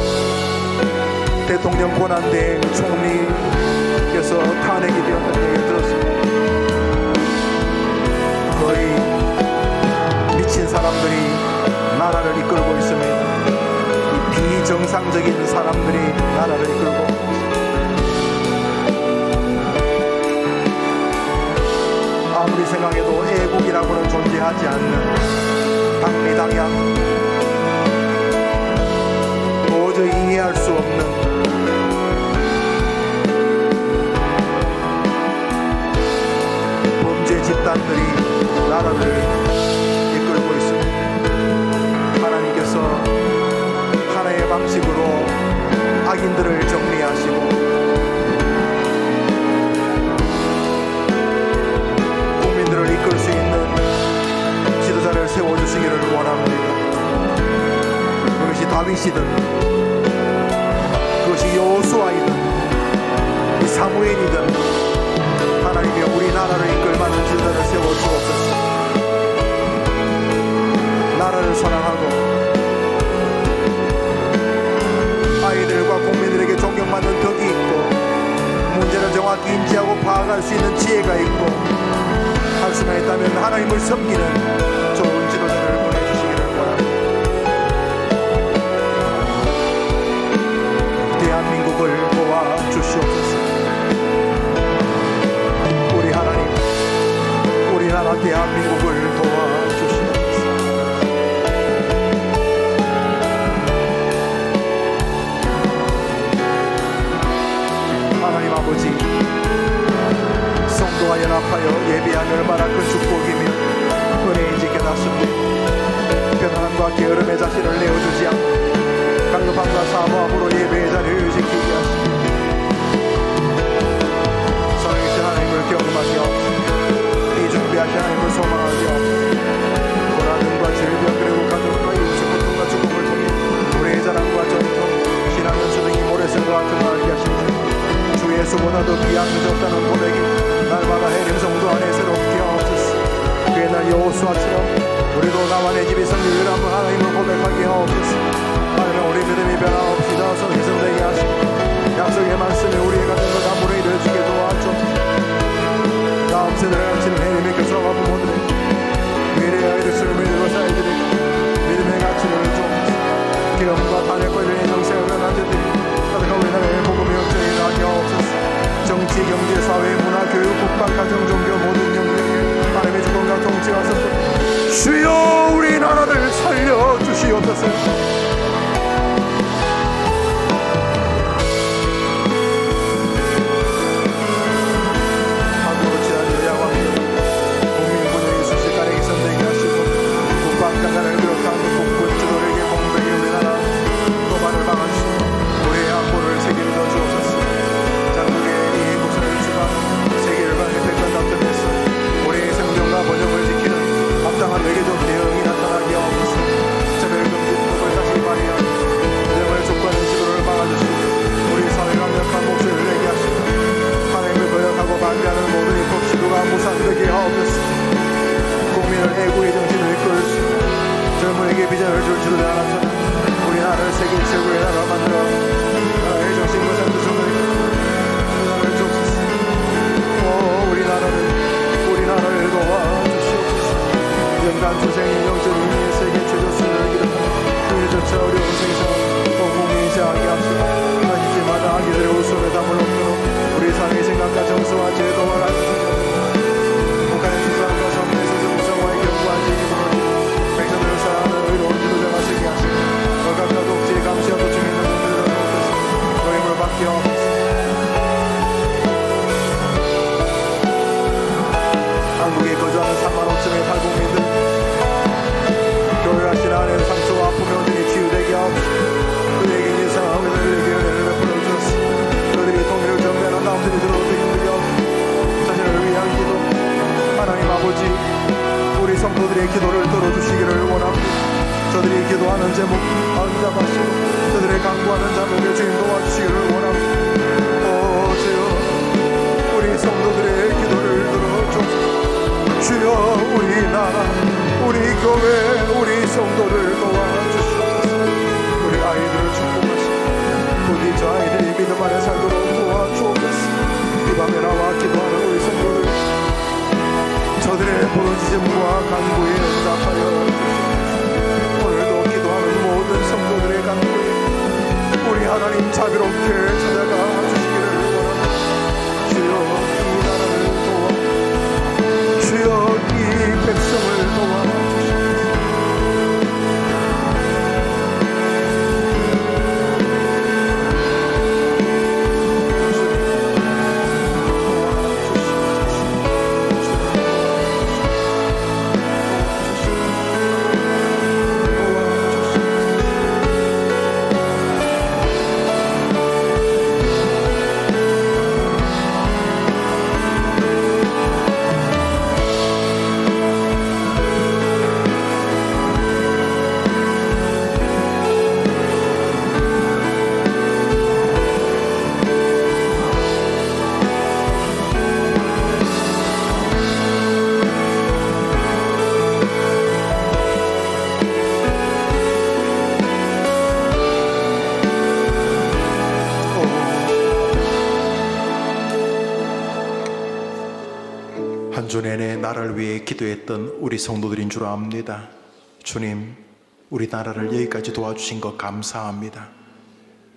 대통령 권한대행 총리께서 탄핵이 되었다는 얘기를 들었습니다. 거의 미친 사람들이 나라를 이끌고 있습니다. 이 비정상적인 사람들이 나라를 이끌고 아무리 생각해도 애국이라고는 존재하지 않는 당리당양 도저히 이해할 수 없는 범죄 집단들이 나라를 이끌고 있습니다. 하나님께서 하나의 방식으로 악인들을 정리하시고 국민들을 이끌 수 있는 지도자를 세워주시기를 원합니다. 그것이 다윗이든 그것이 여호수아이든 이 사무엘이든 하나님이 우리나라를 이끌 만한 지도자를 세워주옵소서. 나라를 사랑하고 아이들과 국민들에게 존경받는 덕이 있고 문제를 정확히 인지하고 파악할 수 있는 지혜가 있고 하나님을 섬기는 좋은 지도자를 보내주시기를 원합니다. 대한민국을 도와주시옵소서. 우리 하나님, 우리나라 대한민국을 도와주시옵소서. 하나님 아버지, 성도와 연합하여 예배하는 얼마나 큰 축복이며 은혜인지 깨닫습니다. 편안함과 게으름의 자신을 내어주지 않고 갈급함과 사모함으로 예배의 자리를 지키게 하시고 살아계신 하나님을 경험하게 하옵소서. 이 준비하신 하나님을 소망하게 하옵소서. 고난과 질병 그리고 가족과 이웃의 고통과 죽음을 통해 우리의 자랑과 전통, 신앙 연수 등이 모래성과 드러나게 하시옵소서. 주 예수보다 더 귀한 것이 없다는 고백이 날마다 해림 성도 안에 새롭게 하옵소서. 그의 날 여호수아처럼 우리도 나와 내 집이 성결을 한번 하나님을 고백하게 하옵소서. 하나님 우리 믿음이 변함없이 성승되게 하시고 약속의 말씀에 우리의 같은 것 아무리 이루어지게 도와주옵소서. 다음 세대를 가르치는 해림의 교사와 부모들에게 미래의 아이들을 믿음으로 살들에게 믿음의 가치를 주옵소서. 기업과 탄핵 권리의 정세를 변화되들이 가득한 우리나라의 복음의 역정이 나게 하옵소서. 정치, 경제, 사회, 문화, 교육, 국가, 가정, 종교 모든 영역에 하나님의 주권과 통치가 섰고 주여 우리나라를 살려주시옵소서. 한국으로 취한 여야 왕족 국민 분열이 순식간에 개선되게 하시고 국방장관을 비롯한 국군 주도에게 공백이 우리나라 도발을 막아주시고 우리의 안보를 책임져 주옵소서. 장국의 이 목소리를 주가 세계를 방해 백만 닥터에서 우리의 생존과 번영을 지키는 합당한 외교적 대응이 나타나게 하옵소서. 차별금지 법을 다시 발의하고 부정을 촉구하는 시도를 막아주시고 우리 사회 강력한 목소리를 내게 하시고 하나님을 거역하고 반대하는 모든 입법 시도가 무산되게 하옵소서. 국민을 애국의 정신을 이끌어주시고 젊은에게 비전을 줄 지도자 나타나 우리나라를 세계 최고의 나라로 만들어 나라의 정신과 상주성을 주옵소서. 우리나라를 도와주시옵소서. 연간 초생의 영적 의미의 세계 최저수를 기록하는 그일조차 어려운 생사를 공공이 시작하게 합시다. 가시지마다 아기들의 웃음에 담을 없도록 우리 삶의 생각과 정서와 제도와 가르치시옵소서. 북한의 수사과 선배에서 무성화의 견고한 지휘를 백성들을 사랑하는 의로운 지도자가 되게 하시고 얼각과 독재의 감시와 도청의 능력을 얻어서 너희를 받게 하옵소서. 한국에 거주하는 3만 5천의 탈북민들 교회하신 안에 상처와 아픔의 원인이 치유되게 하옵소서. 그들에게 있는 상황에서 그들에게 은혜를 베풀어 주옵소서. 그들이 통일을 전배하는 남들이 들어오게 힘들게 하옵소서. 자신을 위한 기도 하나님 아버지 우리 성도들의 기도를 들어주시기를 원합니다. 저들이 기도하는 제목 응답하시고 저들의 강구하는 자목의 주인 도와주시기를 원합니다. 주여 우리 성도들의 기도를 들어주옵소서. 주여 우리나라 우리 교회 우리 성도를 도와주시옵소서. 우리 아이들을 축복하시고 부디 저 아이들이 믿음 안에 살도록 도와주옵소서. 이 밤에 나와 기도하는 우리 성도들 저들의 부르짖음과 간구에 응답하여 주시옵소서. 오늘도 기도하는 모든 성도들의 간구에 우리 하나님 자비롭게 찾아가 주시기를 원합니다. 주여 이 나라를 도와 주여 이 백성을 도와주시옵소서. 전에 나라를 위해 기도했던 우리 성도들인 줄 압니다. 주님, 우리나라를 여기까지 도와주신 것 감사합니다.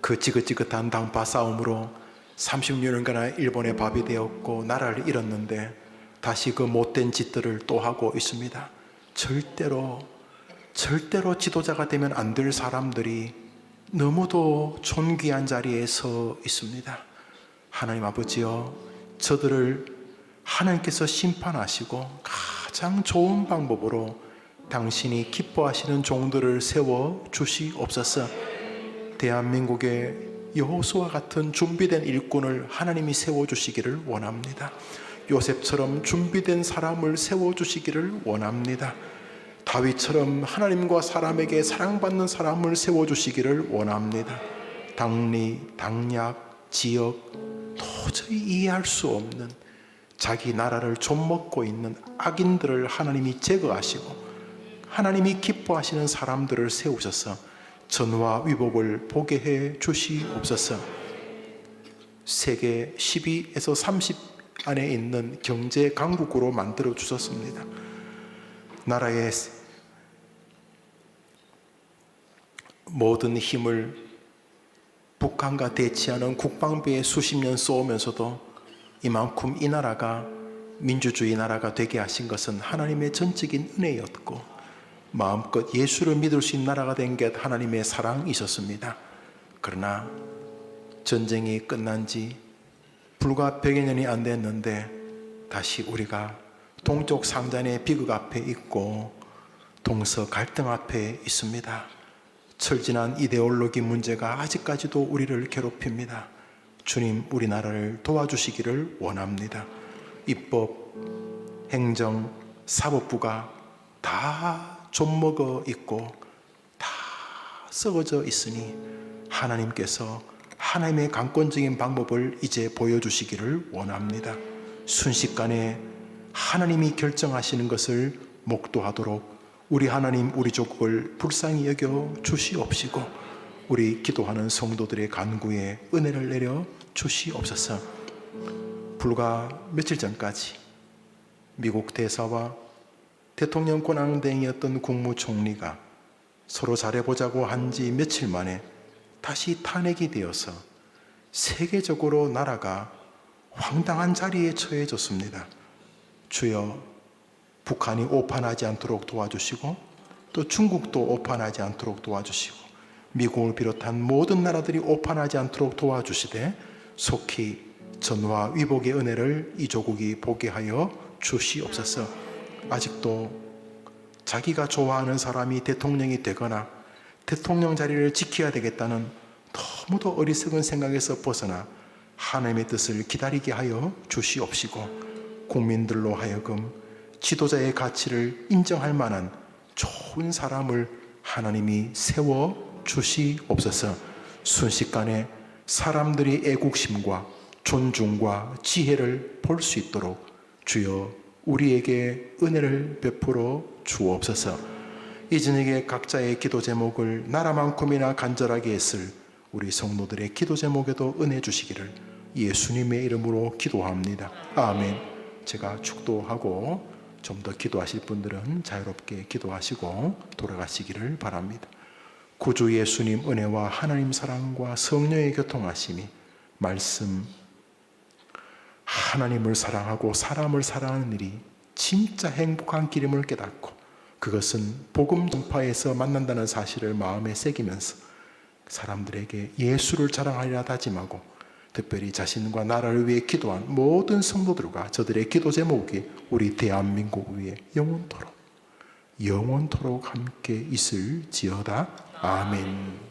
그 지긋지긋한 당파 싸움으로 36년간 일본의 밥이 되었고 나라를 잃었는데 다시 그 못된 짓들을 또 하고 있습니다. 절대로 지도자가 되면 안 될 사람들이 너무도 존귀한 자리에 서 있습니다. 하나님 아버지여, 저들을 하나님께서 심판하시고 가장 좋은 방법으로 당신이 기뻐하시는 종들을 세워 주시옵소서. 대한민국의 여호수아 같은 준비된 일꾼을 하나님이 세워 주시기를 원합니다. 요셉처럼 준비된 사람을 세워 주시기를 원합니다. 다윗처럼 하나님과 사람에게 사랑받는 사람을 세워 주시기를 원합니다. 당리, 당약, 지역, 도저히 이해할 수 없는 자기 나라를 좀먹고 있는 악인들을 하나님이 제거하시고 하나님이 기뻐하시는 사람들을 세우셔서 전화 위복을 보게 해 주시옵소서. 세계 12에서 30 안에 있는 경제 강국으로 만들어 주셨습니다. 나라의 모든 힘을 북한과 대치하는 국방비에 수십 년 쏘면서도 이만큼 이 나라가 민주주의 나라가 되게 하신 것은 하나님의 전적인 은혜였고 마음껏 예수를 믿을 수 있는 나라가 된 게 하나님의 사랑이셨습니다. 그러나 전쟁이 끝난 지 불과 100여 년이 안 됐는데 다시 우리가 동쪽 상잔의 비극 앞에 있고 동서 갈등 앞에 있습니다. 철진한 이데올로기 문제가 아직까지도 우리를 괴롭힙니다. 주님, 우리나라를 도와주시기를 원합니다. 입법, 행정, 사법부가 다 좀먹어 있고 다 썩어져 있으니 하나님께서 하나님의 강권적인 방법을 이제 보여주시기를 원합니다. 순식간에 하나님이 결정하시는 것을 목도하도록 우리 하나님, 우리 조국을 불쌍히 여겨 주시옵시고 우리 기도하는 성도들의 간구에 은혜를 내려 주시옵소서. 불과 며칠 전까지 미국 대사와 대통령 권한대행이었던 국무총리가 서로 잘해보자고 한 지 며칠 만에 다시 탄핵이 되어서 세계적으로 나라가 황당한 자리에 처해졌습니다. 주여, 북한이 오판하지 않도록 도와주시고 또 중국도 오판하지 않도록 도와주시고 미국을 비롯한 모든 나라들이 오판하지 않도록 도와주시되 속히 전화 위복의 은혜를 이 조국이 보게 하여 주시옵소서. 아직도 자기가 좋아하는 사람이 대통령이 되거나 대통령 자리를 지켜야 되겠다는 너무도 어리석은 생각에서 벗어나 하나님의 뜻을 기다리게 하여 주시옵시고 국민들로 하여금 지도자의 가치를 인정할 만한 좋은 사람을 하나님이 세워 주시옵소서. 순식간에 사람들이 애국심과 존중과 지혜를 볼 수 있도록 주여 우리에게 은혜를 베풀어 주옵소서. 이 저녁에 각자의 기도 제목을 나라만큼이나 간절하게 했을 우리 성도들의 기도 제목에도 은혜 주시기를 예수님의 이름으로 기도합니다. 아멘. 제가 축도하고 좀 더 기도하실 분들은 자유롭게 기도하시고 돌아가시기를 바랍니다. 구주 예수님 은혜와 하나님 사랑과 성령의 교통하심이 말씀, 하나님을 사랑하고 사람을 사랑하는 일이 진짜 행복한 길임을 깨닫고 그것은 복음 전파에서 만난다는 사실을 마음에 새기면서 사람들에게 예수를 자랑하리라 다짐하고 특별히 자신과 나라를 위해 기도한 모든 성도들과 저들의 기도 제목이 우리 대한민국 위에 영원토록 함께 있을지어다. 아멘.